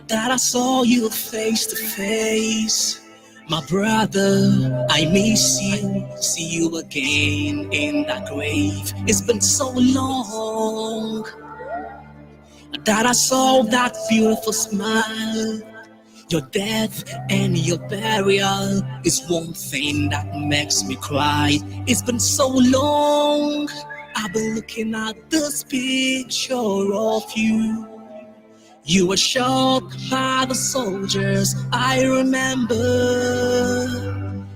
that I saw you face to face. My brother, I miss you, see you again in that grave. It's been so long that I saw that beautiful smile. Your death and your burial is one thing that makes me cry. It's been so long, I've been looking at this picture of you. You were shot by the soldiers, I remember.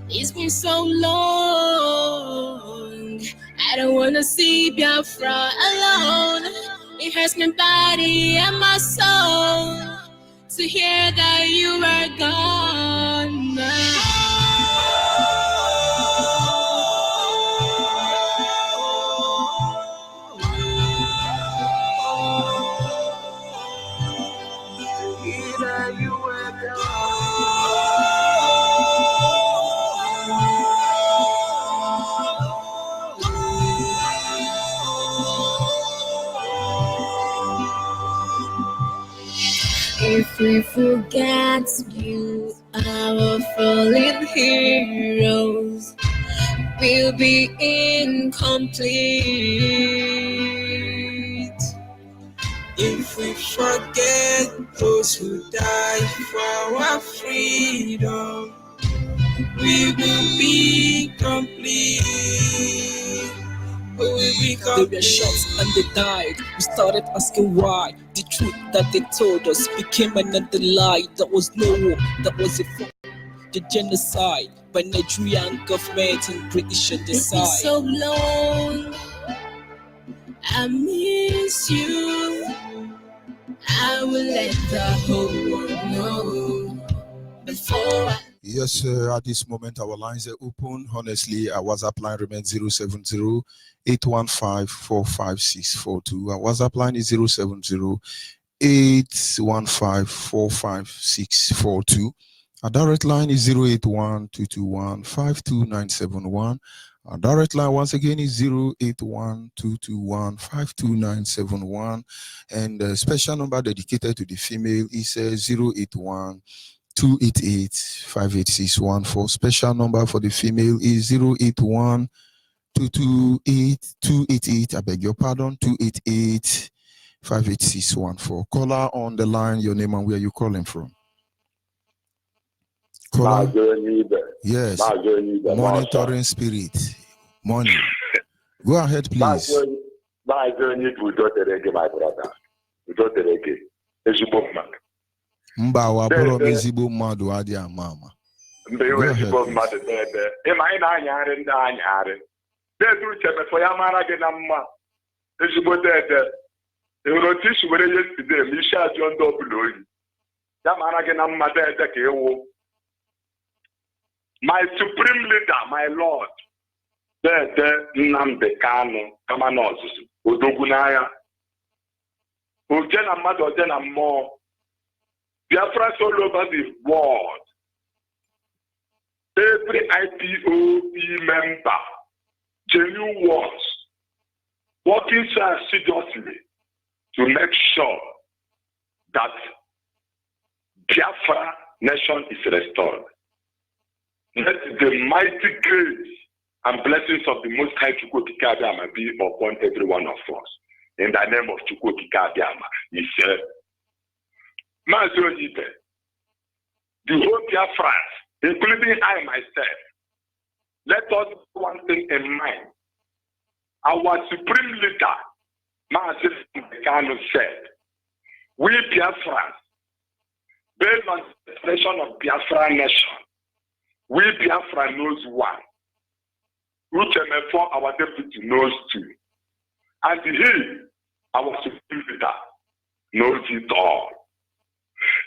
It's been so long, I don't wanna see Biafra alone. It hurts my body and my soul to hear that you are gone now. If we forget you, our fallen heroes will be incomplete. If we forget those who died for our freedom, we will be complete. They were shot and they died. We started asking why. The truth that they told us became another lie. That was no war, that was a form. The genocide by Nigerian government and British on the side. It's been so long, I miss you. I will let the whole world know before I... Yes, sir. At this moment, our lines are open. Honestly, our WhatsApp line remains 070-815-45642. Our WhatsApp line is 070-815-45642. Our direct line is 081-221-52971. Our direct line once again is 081-221-52971. And the special number dedicated to the female is 081-288-58614. Special number for the female is 081-228-288. I beg your pardon, 288-58614. Caller on the line, your name and where you calling from. Caller? Yes. Monitoring spirit. Morning. Go ahead, please. My brother. Mba wa bụrụ ezigbo mmadụ adị ama ama. Mbe we ezigbo mmadụ dede. Ịma ị na-anyagharị ndị anyagharị. Dedu uche mefọ ya mara gị na mma. Ezigbo dede. Ịhụrụ otu isi were yesterday ma isi ajọ ndị ọbụla oyi. Ya mara gị na mma dede ka ịwụ. My supreme leader, my lord. Dede Nnamdi Kanu kama n'ọzụzụ. Odogwu n'agha. Oje na mmadụ oje na mmụọ. Biafra all over the world. Every IPOB member, genuine ones, working so assiduously to make sure that Biafra nation is restored. Let the mighty grace and blessings of the Most High Chukwuokike Abịama be upon every one of us. In the name of Chukwuokike Abịama, he said, Mazi Onyibe, the whole Biafrans, including I myself, let us do one thing in mind. Our supreme leader, Mazi Kanu, said, we Biafrans, based on the expression of Biafra nation, we Biafra knows one. Uchemefo, our deputy, knows too. And he, our supreme leader, knows it all.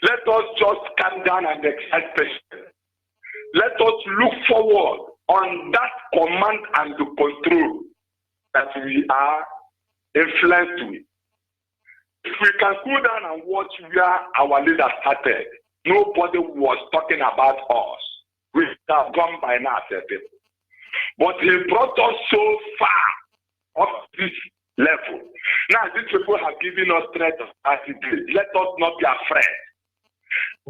Let us just calm down and excite patience. Let us look forward on that command and the control that we are influenced with. If we can cool down and watch where our leader started, nobody was talking about us. We have gone by now, people. But he brought us so far up this level. Now, these people have given us threat of 30 days. Let us not be afraid.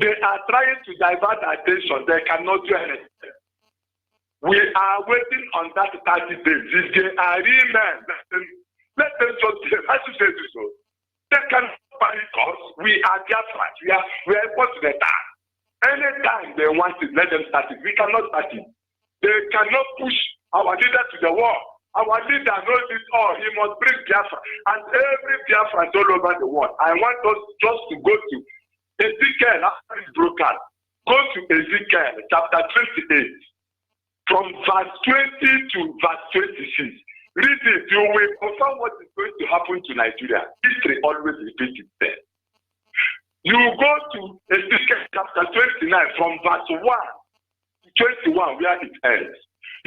They are trying to divert attention. They cannot do anything. We are waiting on that 30 days. If they are real men, let them just say so. They cannot panic us. We are Biafra. We are equal to the time. Anytime they want it, let them start it. We cannot start it. They cannot push our leader to the wall. Our leader knows it all. He must bring Biafra. And every Biafra all over the world. I want us just to go to Ezekiel after it's broken. Go to Ezekiel chapter 28. From verse 20 to verse 26. Read it. You will confirm what is going to happen to Nigeria. History always repeats itself. You go to Ezekiel chapter 29 from verse 1 to 21 where it ends.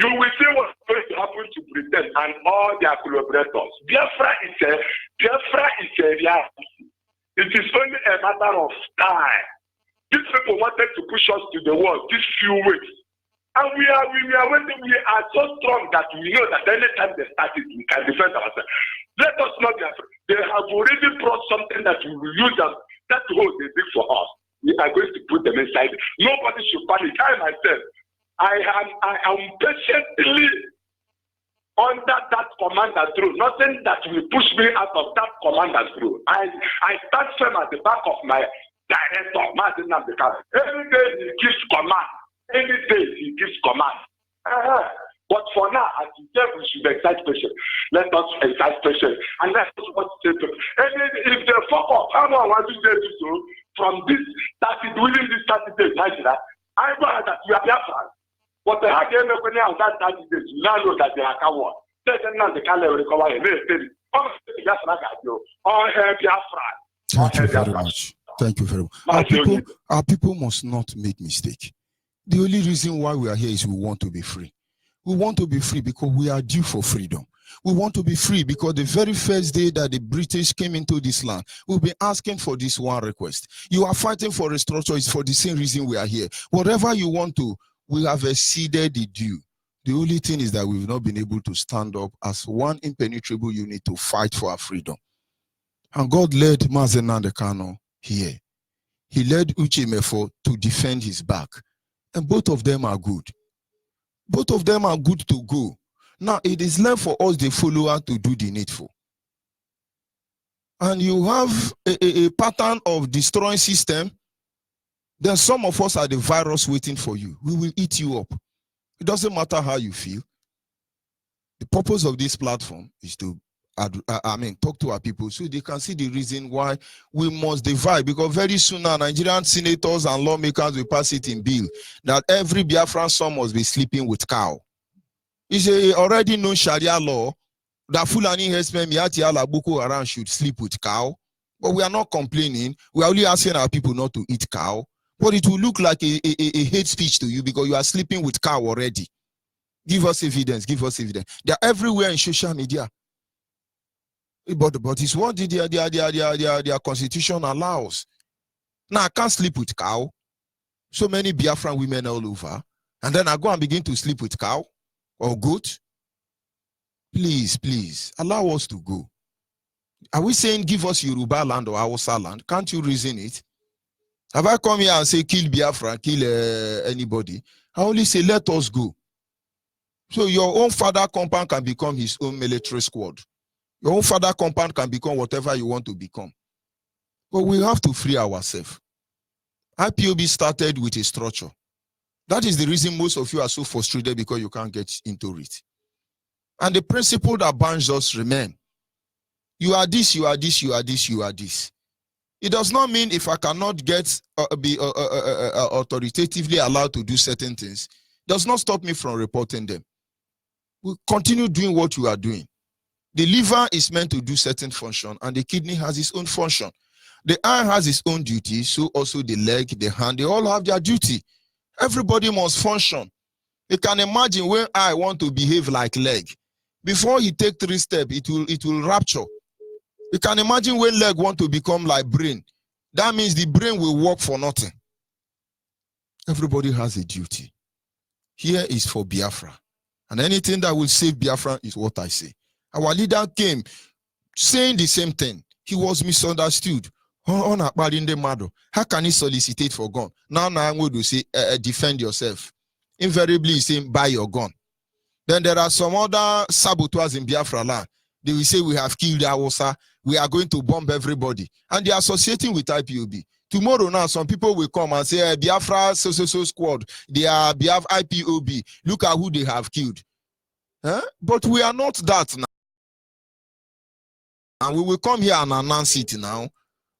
You will see what's going to happen to Britain and all their collaborators. Biafra is a reality. It is only a matter of time. These people wanted to push us to the wall these few weeks. And we are waiting. We are so strong that we know that anytime they start it, we can defend ourselves. Let us not be afraid. They have already brought something that we will use as that hole they dig for us. We are going to put them inside. Nobody should panic. I myself, I am patiently under that command and through. Nothing that will push me out of that command and through. I stand firm at the back of my director, Martin Nambeka. Every day he gives command. Any day he gives command. But for now, as you said, we should excite patience. Let us excite patience. And that's what to say to them. And if they fuck up, how do I want to say this? From this 30, within this 30 days, Nigeria, I know that we are Biafra. But they have them when they have that 30 days. You now know that they are coward. Tell them now they can't recover. They say, oh, Biafra, oh, Biafra. Thank you very much. Thank you very much. Our people must not make mistake. The only reason why we are here is we want to be free. We want to be free because we are due for freedom. We want to be free because the very first day that the British came into this land, we'll be asking for this one request. You are fighting for a structure. It's for the same reason we are here. Whatever you want to, we have exceeded the due. The only thing is that we've not been able to stand up as one impenetrable unit to fight for our freedom. And God led Mazen Nandekano here. He led Uchemefo to defend his back. And both of them are good. Both of them are good to go. Now, it is left for us, the follower, to do the needful. And you have a pattern of destroying system, then some of us are the virus waiting for you. We will eat you up. It doesn't matter how you feel. The purpose of this platform is to talk to our people so they can see the reason why we must divide, because very soon now Nigerian senators and lawmakers will pass it in bill that every Biafran son must be sleeping with cow. It's a already known Sharia law that Fulani herdsmen Miati ala Boko Haram should sleep with cow, but we are not complaining. We are only asking our people not to eat cow, but it will look like a hate speech to you because you are sleeping with cow already. Give us evidence, give us evidence. They are everywhere in social media. But it's what their constitution allows. Now I can't sleep with cow. So many Biafran women all over. And then I go and begin to sleep with cow or goat. Please, please, allow us to go. Are we saying give us Yoruba land or Hausa land? Can't you reason it? Have I come here and say kill Biafra, kill anybody? I only say let us go. So your own father compound can become his own military squad. Your own father compound can become whatever you want to become. But we have to free ourselves. IPOB started with a structure. That is the reason most of you are so frustrated, because you can't get into it. And the principle that binds us remain. You are this, you are this, you are this, you are this. It does not mean if I cannot be authoritatively allowed to do certain things, does not stop me from reporting them. we continue doing what we are doing. The liver is meant to do certain function, and the kidney has its own function. The eye has its own duty, so also the leg, the hand, they all have their duty. Everybody must function. You can imagine when eye want to behave like leg. Before he take 3 steps, it will rupture. You can imagine when leg want to become like brain. That means the brain will work for nothing. Everybody has a duty. Here is for Biafra. And anything that will save Biafra is what I say. Our leader came saying the same thing. He was misunderstood. How can he solicitate for gun? Now I'm going to say, defend yourself. Invariably, he's saying, buy your gun. Then there are some other saboteurs in Biafra land. They will say, we have killed Awusa. We are going to bomb everybody. And they are associating with IPOB. Tomorrow now, some people will come and say, Biafra so squad. They are Biafra IPOB. Look at who they have killed. But we are not that now. And we will come here and announce it now.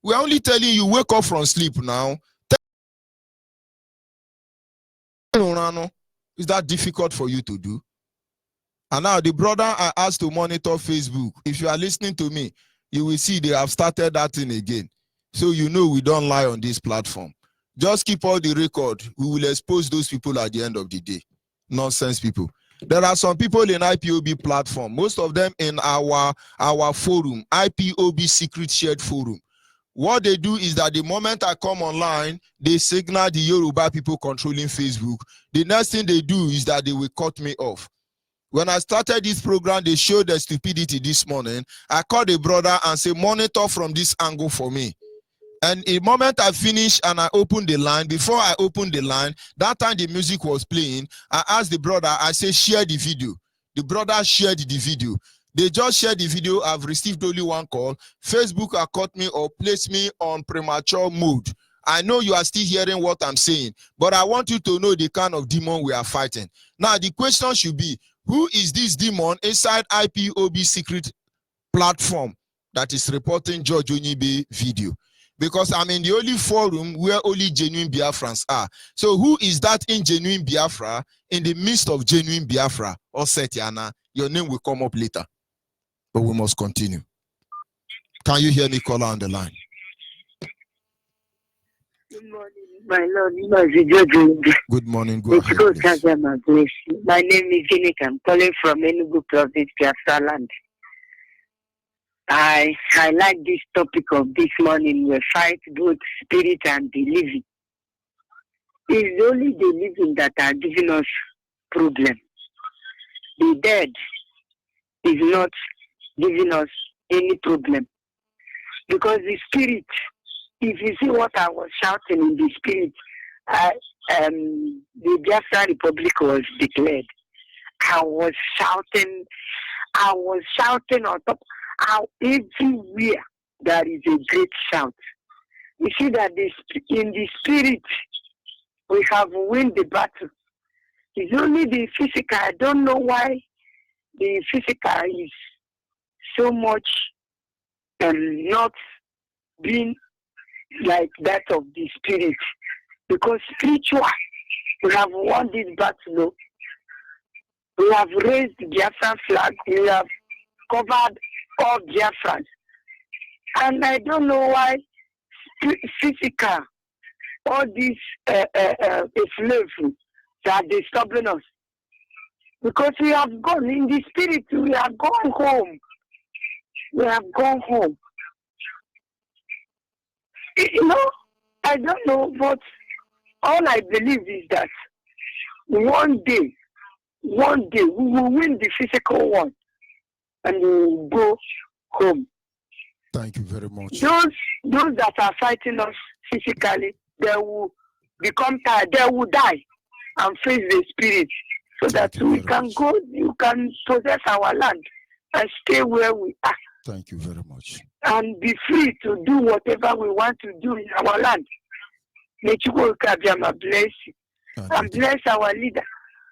We are only telling you, wake up from sleep now. Is that difficult for you to do? And now the brother I asked to monitor Facebook. If you are listening to me, you will see they have started that thing again. So you know we don't lie on this platform. Just keep all the record. We will expose those people at the end of the day. Nonsense people. There are some people in IPOB platform, most of them in our forum, IPOB Secret Shared Forum. What they do is that the moment I come online, they signal the Yoruba people controlling Facebook. The next thing they do is that they will cut me off. When I started this program, they showed the stupidity this morning. I called a brother and said, monitor from this angle for me. And the moment I finished and I opened the line, before I opened the line, that time the music was playing, I asked the brother, I said, share the video. The brother shared the video. They just shared the video. I've received only one call. Facebook has caught me or placed me on premature mode. I know you are still hearing what I'm saying, but I want you to know the kind of demon we are fighting. Now, the question should be, who is this demon inside IPOB secret platform that is reporting George Onyibe video? Because I'm in the only forum where only genuine Biafrans are. So who is that in genuine Biafra in the midst of genuine Biafra? Or Setiana, your name will come up later. But we must continue. Can you hear me, caller on the line? Good morning, my Lord. Good morning. Go ahead, my name is Jenik. I'm calling from Enugu Province, Biafra land. I like this topic of this morning. We fight both spirit and the living. It's only the living that are giving us problem. The dead is not giving us any problem. Because the spirit, if you see what I was shouting in the spirit, the Biafra Republic was declared. I was shouting on top. How everywhere there is a great shout. You see that in the spirit we have won the battle. It's only the physical. I don't know why the physical is so much not being like that of the spirit. Because spiritual, we have won this battle. We have raised the Biafran flag. We have covered all Biafrans. And I don't know why physical, all these slavery that they stopping us. Because we have gone in the spirit, we have gone home. We have gone home. You know, I don't know, but all I believe is that one day we will win the physical one. And we will go home. Thank you very much. Those that are fighting us physically, they will become tired. They will die and face the spirit, so that we can go. You can possess our land and stay where we are. Thank you very much. And be free to do whatever we want to do in our land. May Chukwu Kabiyama bless you and bless our leader.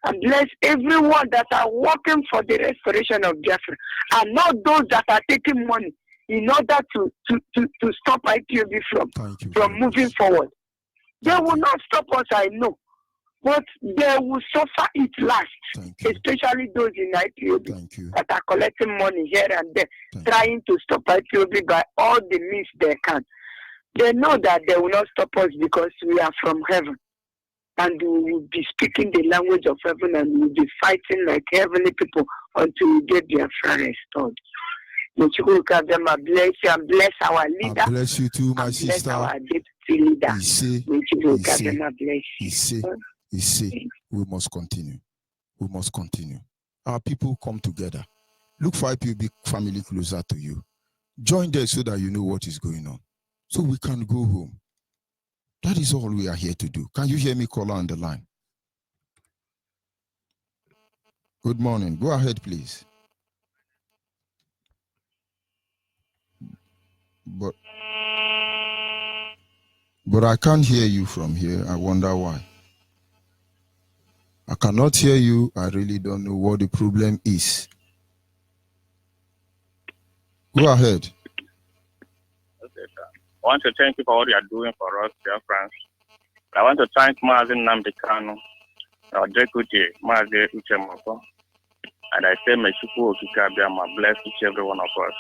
And bless everyone that are working for the restoration of Biafra, and not those that are taking money in order to stop IPOB from moving forward. They will not stop us, I know. but they will suffer it last, especially those in IPOB that are collecting money here and there, trying to stop IPOB by all the means they can. They know that they will not stop us because we are from heaven. And we will be speaking the language of heaven and we will be fighting like heavenly people until we get Biafra restored. May you bless you and bless our leader. I bless you too, my sister. Bless our deputy leader. He say, we must continue. We must continue. Our people come together. Look for IPOB family closer to you. Join there so that you know what is going on. So we can go home. That is all we are here to do. Can you hear me, caller on the line? Good morning. Go ahead, please. But I can't hear you from here. I wonder why. I cannot hear you. I really don't know what the problem is. Go ahead. I want to thank you for what you are doing for us, dear friends. I want to thank Mazi Nnamdi Kanu, our deputy, Mazi Uchemoko, and I say, may Chukwu Okike Abiama bless each every one of us.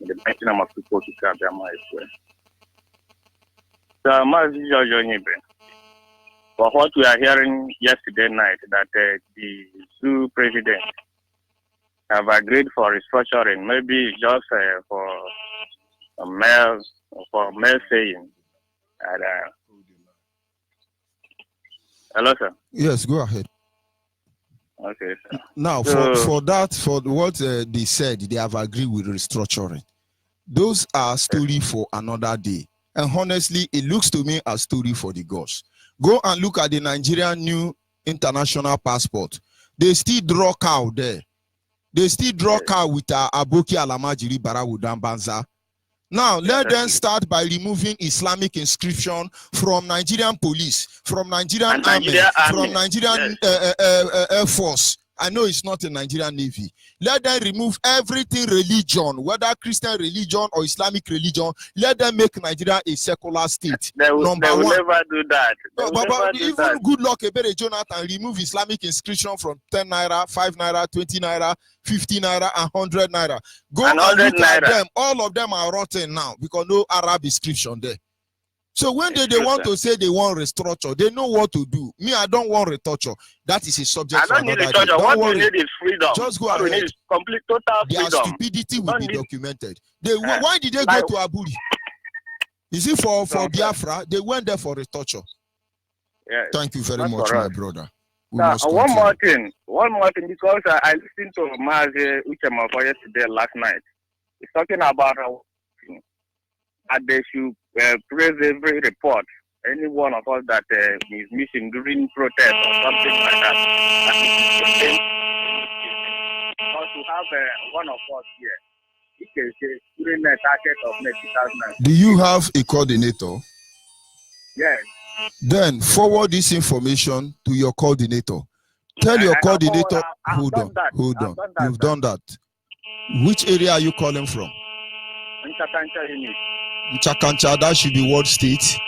In the mighty name of Chukwu Okike Abiama, I swear. So, Mazi Onyibe, for what we are hearing yesterday night, that the two presidents have agreed for restructuring, maybe just for mail saying. And, hello, sir. Yes, go ahead. Okay, sir. Now, for what they said, they have agreed with restructuring. Those are story for another day. And honestly, it looks to me a story for the gods. Go and look at the Nigerian new international passport. They still draw cow there. They still draw cow with Aboki Alamajiri Barawudan Banza. Now, let them start by removing Islamic inscription from Nigerian police, from Nigerian army, from Nigerian Air Force. I know it's not a Nigerian Navy. Let them remove everything religion, whether Christian religion or Islamic religion. Let them make Nigeria a secular state. They will never do that. Even good luck, Ebere Jonathan, remove Islamic inscription from 10 naira, 5 naira, 20 naira, 50 naira, and 100 naira. Go and look at them. All of them are rotten now because no Arab inscription there. So when they want to say they want restructure, they know what to do. Me, I don't want restructure. That is a subject. I don't need restructure. What we need is freedom. Just go ahead. We need complete total freedom. Their stupidity will be documented. Why did they go to Aburi? Is it for Biafra? They went there for restructure. Yeah. Thank you very much, my brother. One more thing, because I listened to Mazi Uchemoko yesterday, last night. He's talking about that they should praise every report. Any one of us that is missing during protest or something like that. Because we have one of us here. He can say during the target of next 2009. Do you have a coordinator? Yes. Then forward this information to your coordinator. Tell your coordinator. Hold on. You've done that. Which area are you calling from? Nchakancha unit. Nchakancha, that should be what state?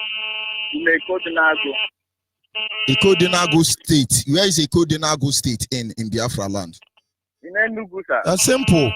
Ikodenago state. Where is Ikodenago state in Biafra land? In Enugu, sir. That's simple.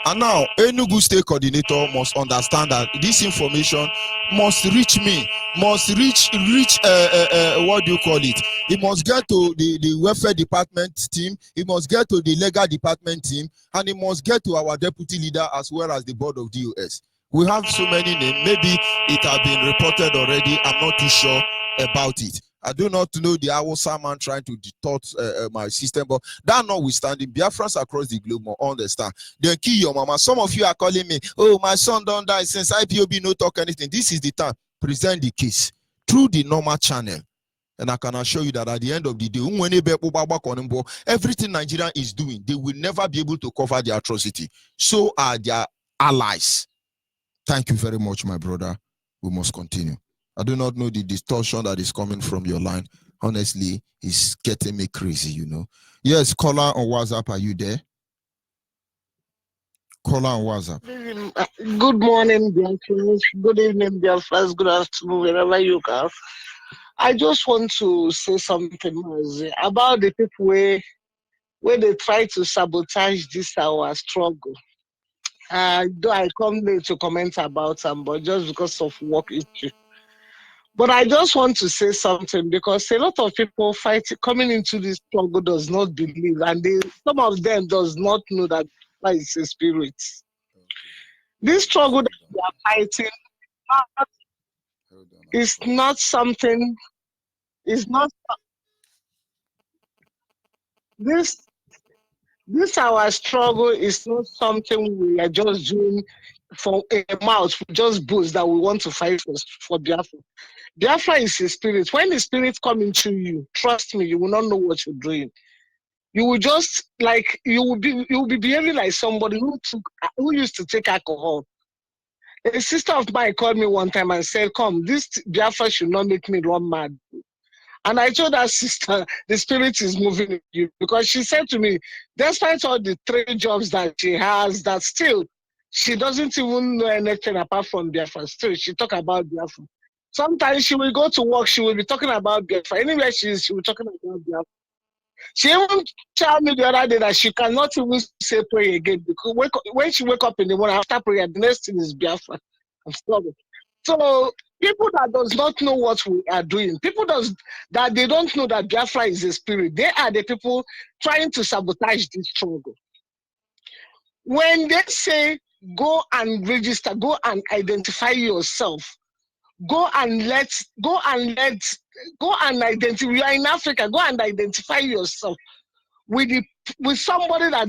And now, Enugu state coordinator must understand that this information must reach me, must reach what do you call it? It must get to the welfare department team, it must get to the legal department team, and it must get to our deputy leader as well as the board of DOS. We have so many names. Maybe it has been reported already. I'm not too sure about it. I do not know the Hausa man trying to distort my system, but that notwithstanding, Biafrans across the globe more understand. Then kill your mama. Some of you are calling me, oh, my son don't die since IPOB no talk anything. This is the time. Present the case through the normal channel. And I can assure you that at the end of the day, everything Nigeria is doing, they will never be able to cover the atrocity. So are their allies. Thank you very much, my brother. We must continue. I do not know the distortion that is coming from your line. Honestly, it's getting me crazy, you know. Yes, caller on WhatsApp, are you there? Caller on WhatsApp. Good morning, dear friends. Good evening, dear friends. Good afternoon, wherever you are. I just want to say something Mazi, about the people where they try to sabotage this our struggle. Though I come late to comment about them, but just because of work issue. But I just want to say something because a lot of people coming into this struggle does not believe, and some of them does not know that it's a spirit. This struggle that they are fighting is not something. Is not this. This our struggle is not something we are just doing for a mouth, just boast that we want to fight for Biafra. Biafra is a spirit. When the spirit comes into you, trust me, you will not know what you're doing. You will just you will be behaving like somebody who used to take alcohol. A sister of mine called me one time and said, "Come, this Biafra should not make me run mad." And I told her sister, the spirit is moving in you, because she said to me, despite all the 3 jobs that she has, that still she doesn't even know anything apart from Biafra. Still, she talk about Biafra. Sometimes she will go to work, she will be talking about Biafra. Anywhere she is, she will be talking about Biafra. She even told me the other day that she cannot even say pray again, because when she wake up in the morning after prayer, the next thing is Biafra. I'm sorry. So people that does not know what we are doing, people that they don't know that Biafra is a spirit, they are the people trying to sabotage this struggle. When they say go and register, go and identify yourself, go and identify. You are in Africa, go and identify yourself with somebody that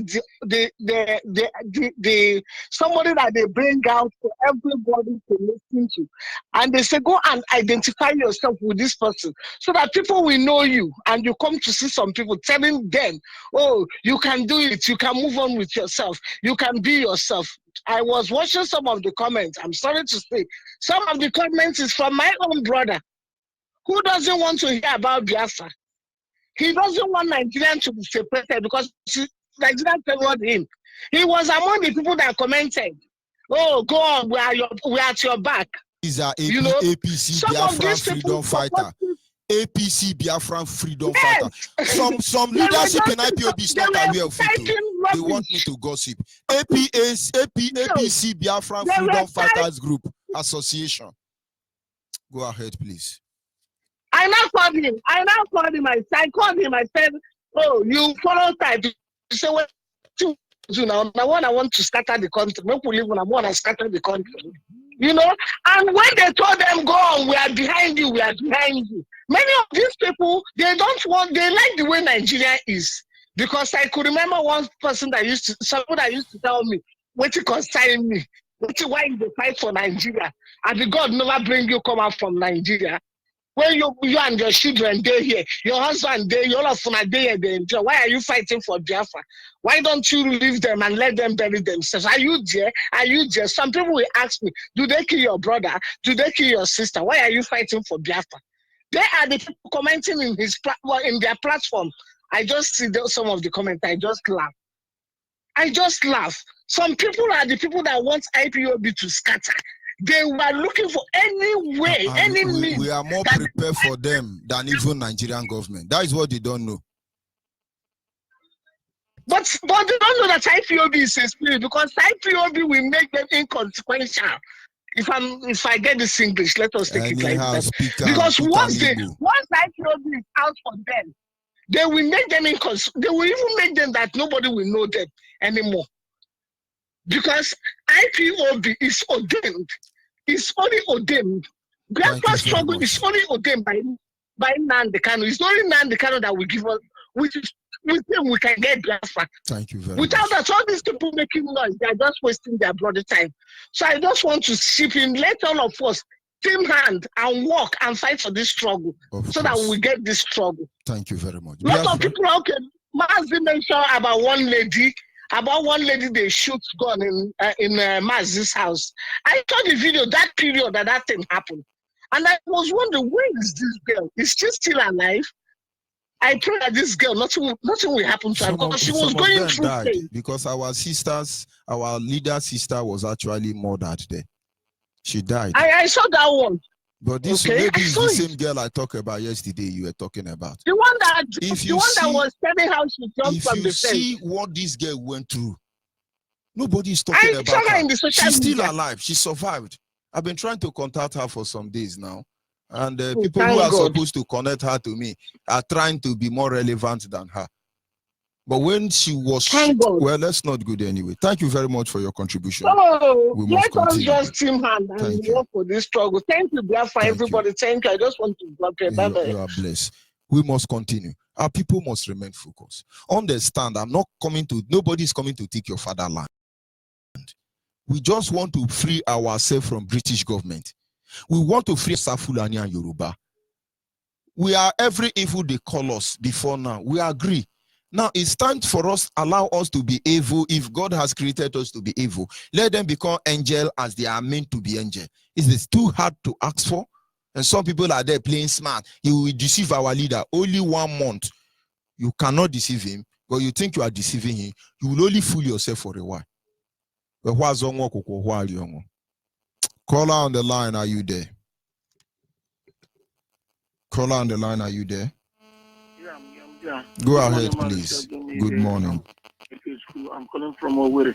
somebody that they bring out for everybody to listen to, and they say go and identify yourself with this person so that people will know you, and you come to see some people telling them, oh, you can do it, you can move on with yourself, you can be yourself. I was watching some of the comments. I'm sorry to say, some of the comments is from my own brother who doesn't want to hear about Biafra. He doesn't want Nigerians to be separated because Nigeria favored him. He was among the people that commented, oh, go on, we are at your back. These are APC Biafran freedom fighter. APC Biafran freedom fighter. Some leadership in IPOB is not aware of it. They want me to gossip. APC Biafran freedom fighters group association. Go ahead, please. I now called him. I called him. I said, oh, you follow type. You say, what you do now? Now, I want to scatter the country. Make we live when I want to scatter the country. You know? And when they told them, go on, we are behind you, we are behind you. Many of these people, they like the way Nigeria is. Because I could remember one person that used to tell me, what you concern me? Why you fight for Nigeria? And the God never bring you come out from Nigeria. When you and your children, they're here, your husband, all of them are there, they enjoy. Why are you fighting for Biafra? Why don't you leave them and let them bury themselves? Are you there? Are you there? Some people will ask me, do they kill your brother? Do they kill your sister? Why are you fighting for Biafra? They are the people commenting in their platform. I just see some of the comments, I just laugh. Some people are the people that want IPOB to scatter. They were looking for any way, any means. We are more prepared for them than even Nigerian government. That is what they don't know. But they don't know that IPOB is a spirit, because IPOB will make them inconsequential. If I get this English, let us take it like that. Because once IPOB is out for them, they will make them inconsequential. They will even make them that nobody will know them anymore. Because IPOB is ordained. It's only ordained. Biafra struggle is only ordained by Nnamdi Kanu. It's only Nnamdi Kanu that will give us, with him we can get Biafra. Thank you very much. Without that, all these people making noise, they are just wasting their bloody time. So I just want to chip in, let all of us team hand and work and fight for this struggle, so that we get this struggle. Thank you very much. Lots of people, okay, Mazi mentioned about one lady they shoot gun in Mazi's house. I saw the video, that period that thing happened. And I was wondering, where is this girl? Is she still alive? I pray that this girl, nothing will happen to her, because she was going through pain. Because our leader sister was actually murdered there. She died. I saw that one. But this maybe is the same girl I talked about yesterday. You were talking about the one that was telling how she jumped from the fence. If you see what this girl went through, nobody is talking about her. She's still alive. She survived. I've been trying to contact her for some days now, and people who are supposed to connect her to me are trying to be more relevant than her. But when she was, well, let's not go there anyway. Thank you very much for your contribution. So let us just team hand and work for this struggle. Thank you, Biafra, everybody. Thank you. I just want to block it. You are blessed. We must continue. Our people must remain focused. Understand, nobody's coming to take your fatherland. We just want to free ourselves from British government. We want to free Fulani and Yoruba. We are every evil they call us before now. We agree. Now it's time for us, allow us to be evil. If God has created us to be evil, let them become angel as they are meant to be angel. Is it too hard to ask for? And some people are there playing smart. He will deceive our leader. Only 1 month. You cannot deceive him, but you think you are deceiving him. You will only fool yourself for a while. But caller on the line, are you there? Caller on the line, are you there? Yeah. Go ahead, please. Good morning. I'm calling from Owerri.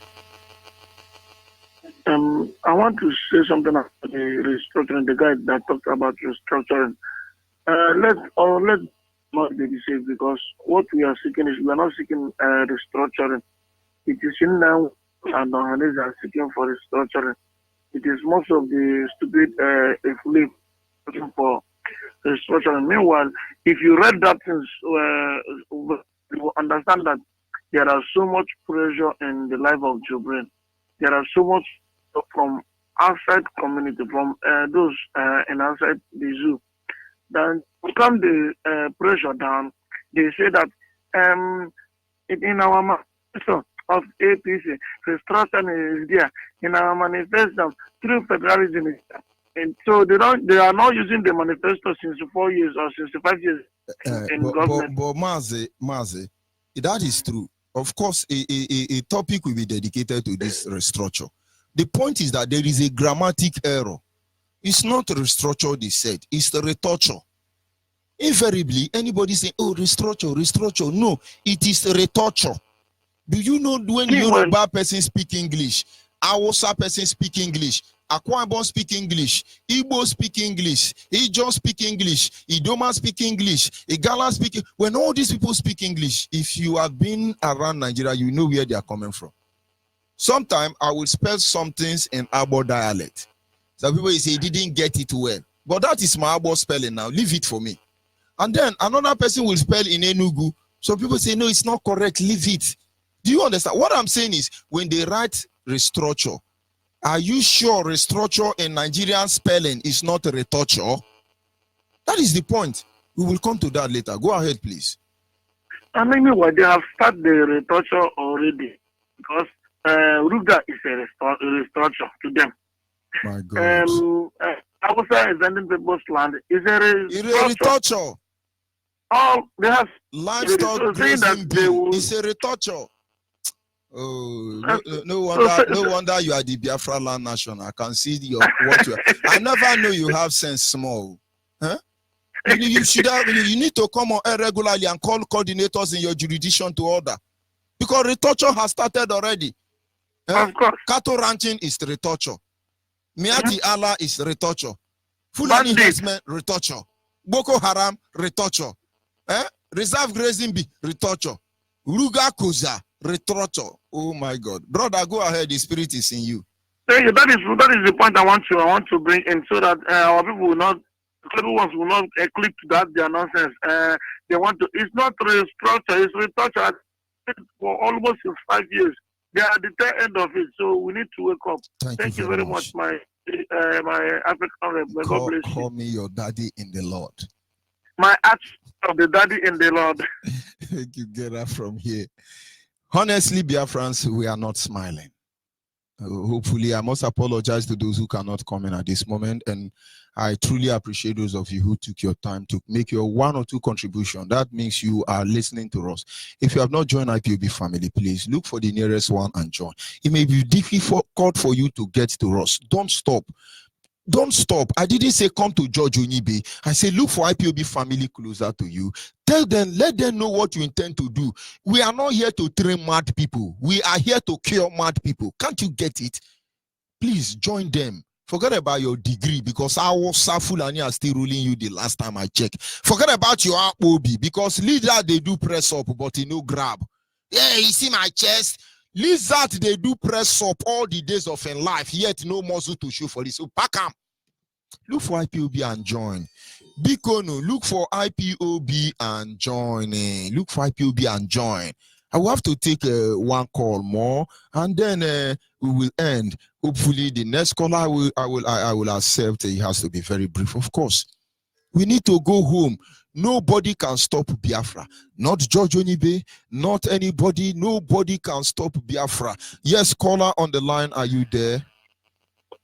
I want to say something about the restructuring. The guy that talked about restructuring. Let's not be deceived, because what we are seeking is, we are not seeking restructuring. It is in now and Ohanese are seeking for restructuring. It is most of the stupid if we looking for restructuring. Meanwhile, if you read that things, you will understand that there are so much pressure in the life of children. There are so much from outside community, from those in outside the zoo. Then come the pressure down. They say that in our manifesto of APC, restructuring is there. In our manifesto, true federalism is there. And so they are not using the manifesto since 4 years or since 5 years in government. But Mazi, that is true. Of course, a topic will be dedicated to this restructure. The point is that there is a grammatic error. It's not restructure, they said. It's the retoucher. Invariably, anybody say, oh, restructure. No, it is retoucher. Do you know when Yoruba person speak English, Hausa person speak English, Akwa Ibom speak English, Igbo speak English, Ijaw speak English, Idoma speak English, Igala speak. When all these people speak English, if you have been around Nigeria, you know where they are coming from. Sometimes I will spell some things in Abo dialect. Some people say he didn't get it well, but that is my Abo spelling now. Leave it for me. And then another person will spell in Enugu. So people say, no, it's not correct. Leave it. Do you understand? What I'm saying is, when they write restructure, are you sure restructure in Nigerian spelling is not a retoucher? That is the point. We will come to that later. Go ahead, please. I mean, they have started the retoucher already, because Ruga is a restructure to them. My God. Hausa is ending people's land. Is a retoucher. Oh, they have livestock grazing bill. It's a retoucher. Oh, no wonder you are the Biafra land nation. I can see what you are. I never know you have sense small. Huh? You should have. You need to come on air regularly and call coordinators in your jurisdiction to order, because retoucher has started already. Of course. Cattle ranching is retoucher. Miati Allah is retoucher. Fulani investment retoucher. Boko Haram retoucher. Reserve grazing be retoucher. Ruga Koza retoucher. Oh my God, brother, go ahead. The spirit is in you. Thank you. That is the point I want to bring in, so that our people will not, everyone will not click to that their nonsense. They want to. It's not restructure. It's retoucher for almost 5 years. They are at the tail end of it, so we need to wake up. Thank you very much, my African rep. God bless you. Call me your daddy in the Lord. My of the daddy in the Lord. Thank you. Get up from here. Honestly, Biafrans, we are not smiling. Hopefully, I must apologize to those who cannot come in at this moment, and I truly appreciate those of you who took your time to make your 1 or 2 contribution. That means you are listening to us. If you have not joined IPOB family, please look for the nearest one and join. It may be difficult for you to get to us. Don't stop. Don't stop. I didn't say come to George Onyibe. I say look for IPOB family closer to you. Tell them, let them know what you intend to do. We are not here to train mad people. We are here to cure mad people. Can't you get it? Please join them. Forget about your degree because our Fulani are still ruling you the last time I checked. Forget about your IPOB because leader they do press up, but you know grab. Yeah, you see my chest. Lizard, they do press up all the days of in life, yet no muscle to show for this. So pack them. Look for IPOB and join. Bikono, look for IPOB and join. Look for IPOB and join. I will have to take one call more, and then we will end. Hopefully, the next caller I will accept. He has to be very brief, of course. We need to go home. Nobody can stop Biafra. Not George Onyibe, not anybody. Nobody can stop Biafra. Yes, caller on the line. Are you there?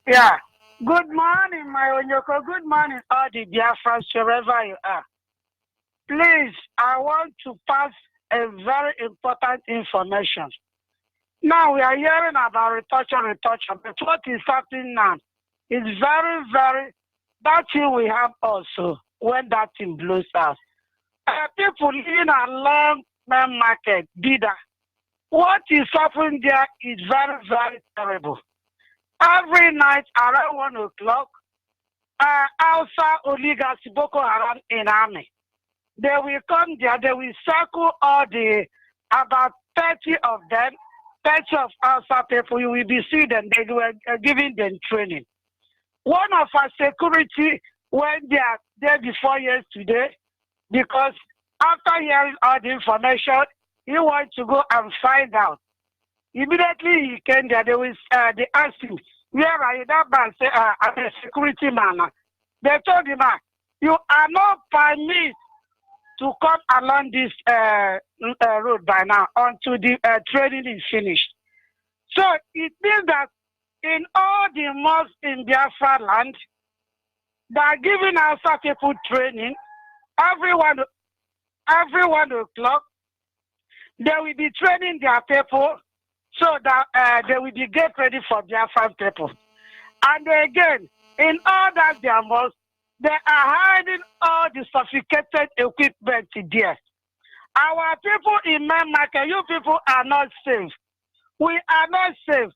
Yeah. Good morning, my Onyoko. Good morning, all the Biafrans, wherever you are. Please, I want to pass a very important information. Now we are hearing about retouch, but what is happening now is very, very, that thing we have also when that thing blows out. People living along main market, bidder. What is happening there is very, very terrible. Every night around 1 o'clock, outside oligarchs, Boko Haram in army. They will come there, they will circle all the, about 30 of them, 30 of outside people, you will be seeing them, they were giving them training. One of our security went there day before yesterday because after hearing all the information, he wanted to go and find out. Immediately he came there, they asked him, where are you? That man said, I'm a security man. They told him, you are not permitted to come along this road by now until the training is finished. So it means that in all the mosques in Biafra land, they are giving outside people training every 1 o'clock. They will be training their people so that they will be get ready for Biafran people. And again, in all that their mosques, they are hiding all the sophisticated equipment there. Our people in main market, you people are not safe. We are not safe.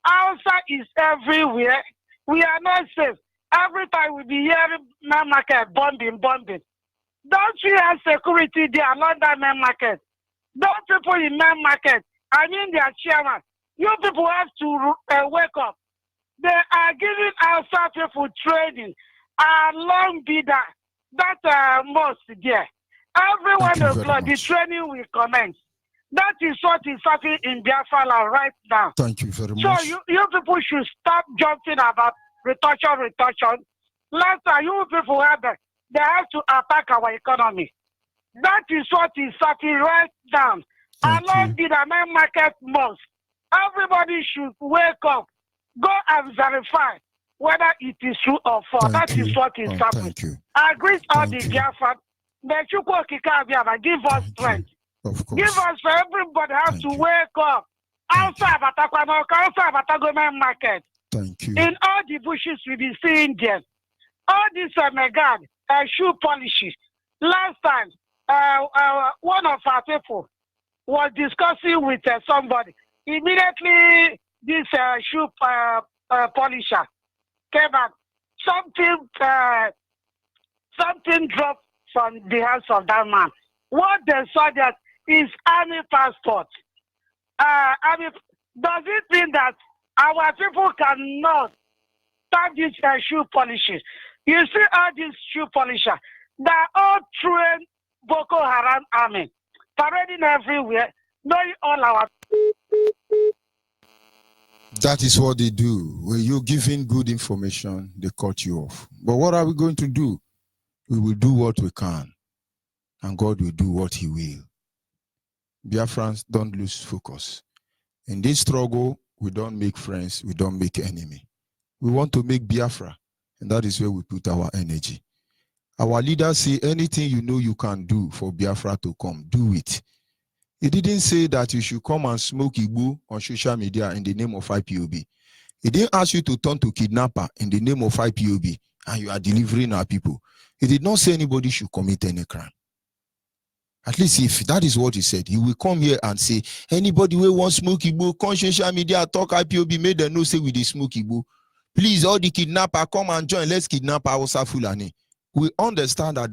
Outside is everywhere. We are not safe. Every time we be hearing main market bombing. Don't we have security there along that main market? Those people in main market, I mean their chairman, you people have to wake up. They are giving outside people training along that mosque there. Every 1 o'clock, the training will commence. That is what is happening in Biafra right now. Thank you very much. So you people should stop jumping about retouch. Last time, you people they have to attack our economy. That is what is happening right now. Along the main market mosque, everybody should wake up, go and verify whether it is true or false. That is what is happening. I greet all the Biafra. Give us strength. Give us for everybody has to wake up. Outside Batago main market. In all the bushes we be seeing there. All this megad shoe polishes. Last time, one of our people was discussing with somebody. Immediately, this shoe polisher came out. Something dropped from the hands of that man. What they saw that is army passport. Does it mean that our people cannot start this shoe polishing? You see all these shoe polishers, they are all trained Boko Haram army, parading everywhere, knowing all our. That is what they do. When you're giving good information, they cut you off. But what are we going to do? We will do what we can, and God will do what He will. Biafrans, don't lose focus. In this struggle, we don't make friends, we don't make enemy. We want to make Biafra, and that is where we put our energy. Our leaders say anything you know you can do for Biafra to come, do it. He didn't say that you should come and smoke Igbo on social media in the name of IPOB. He didn't ask you to turn to kidnapper in the name of IPOB and you are delivering our people. He did not say anybody should commit any crime. At least if that is what he said, he will come here and say, anybody who wants smoke Igbo, come social media, talk IPOB, made them know say with the smoke Igbo. Please, all the kidnapper, come and join. Let's kidnap Hausa Fulani. We understand that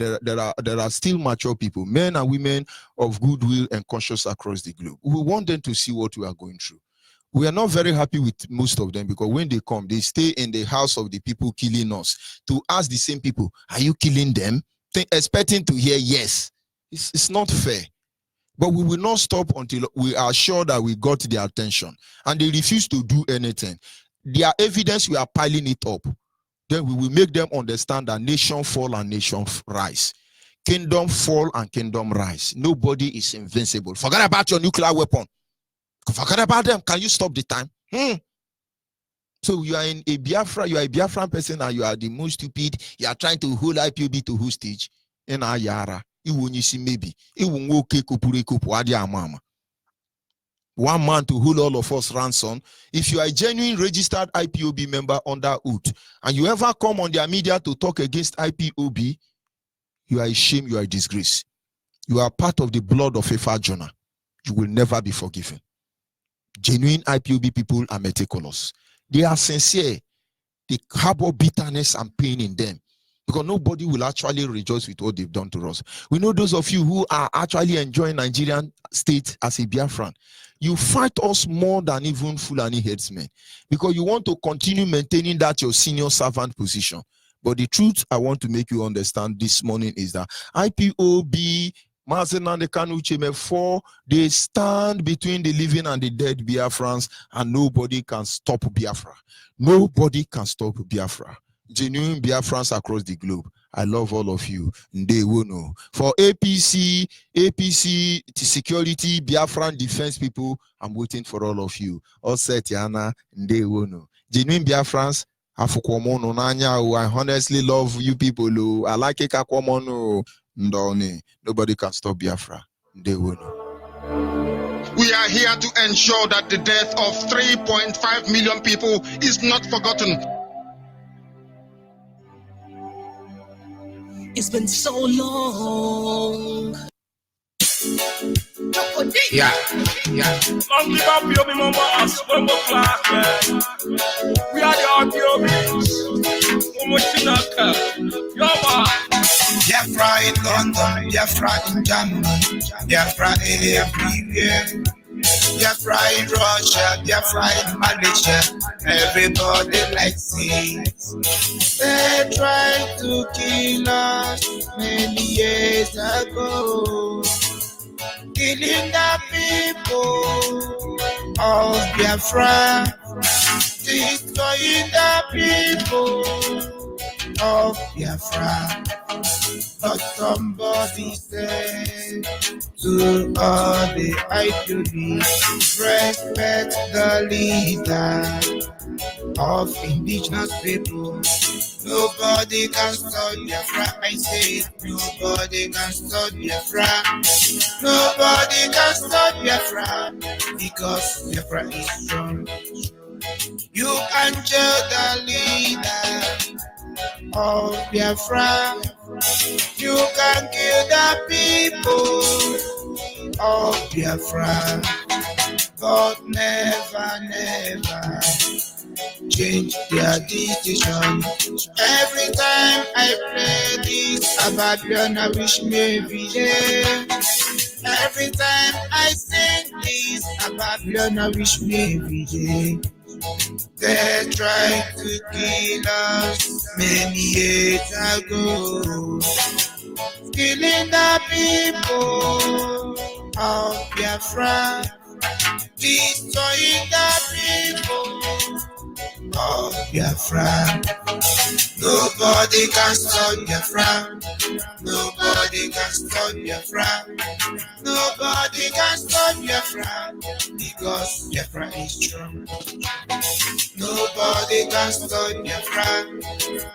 there are still mature people, men and women of goodwill and conscience across the globe. We want them to see what we are going through. We are not very happy with most of them because when they come, they stay in the house of the people killing us to ask the same people, are you killing them? Expecting to hear yes. It's not fair. But we will not stop until we are sure that we got their attention. And they refuse to do anything. Their evidence, we are piling it up. Then we will make them understand that nation fall and nation rise. Kingdom fall and kingdom rise. Nobody is invincible. Forget about your nuclear weapon. Forget about them. Can you stop the time? So you are in a Biafra, you are a Biafran person and you are the most stupid. You are trying to hold IPOB to hostage. In Ayara. Maybe. One man to hold all of us ransom. If you are a genuine registered IPOB member under oath, and you ever come on their media to talk against IPOB, you are a shame, you are a disgrace. You are part of the blood of Ifa Jonah. You will never be forgiven. Genuine IPOB people are meticulous. They are sincere. They harbor bitterness and pain in them. Because nobody will actually rejoice with what they've done to us. We know those of you who are actually enjoying Nigerian state as a Biafran. You fight us more than even Fulani headsmen. Because you want to continue maintaining that your senior servant position. But the truth I want to make you understand this morning is that IPOB, Mazen and Kanu Cheme 4, they stand between the living and the dead Biafrans, and nobody can stop Biafra. Nobody can stop Biafra. Genuine Biafrans across the globe. I love all of you. Ndewono. For APC, security, Biafran defense people, I'm waiting for all of you. All set, Yana, Ndewono. Genuine Biafrans, I honestly love you people. I like it. Nobody can stop Biafra. Ndewono. We are here to ensure that the death of 3.5 million people is not forgotten. It's been so long. Yeah. We are the IPOBs. Biafra in London, Biafra in Germany, Biafra everywhere. Biafra in Russia, Biafra in Malaysia, everybody likes it. They tried to kill us many years ago, killing the people of Biafra, destroying the people of Biafra. But somebody said to all the IPOB, respect the leader of indigenous people. Nobody can stop Biafra, I say. Nobody can stop Biafra. Nobody can stop Biafra because Biafra is strong. You can judge the leader of Biafra. You can kill the people of Biafra, but never change their decision. Every time I play this about I wish me every day. Every time I sing this about I wish me every day. They tried to kill us many years ago, killing the people of Biafra, destroying the people of Biafra. Nobody can stop Biafra. Nobody can stop Biafra. Nobody can stop Biafra because Biafra is strong. Nobody can stop Biafra.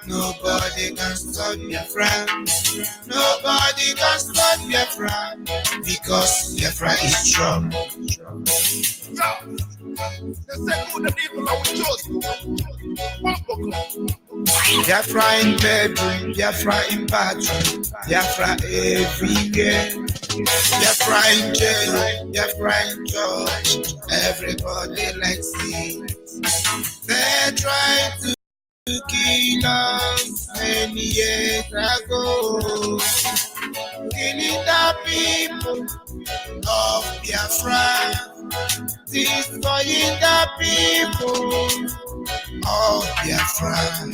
Nobody can stop Biafra. Nobody can stop Biafra because Biafra is strong. They say good and evil are we chose. Biafra in bedroom, Biafra in bathroom, Biafra everywhere. Biafra in jail, Biafra in church, everybody likes it. They tried to kill us many years ago, killing the people of Biafra, destroying the people of Biafra.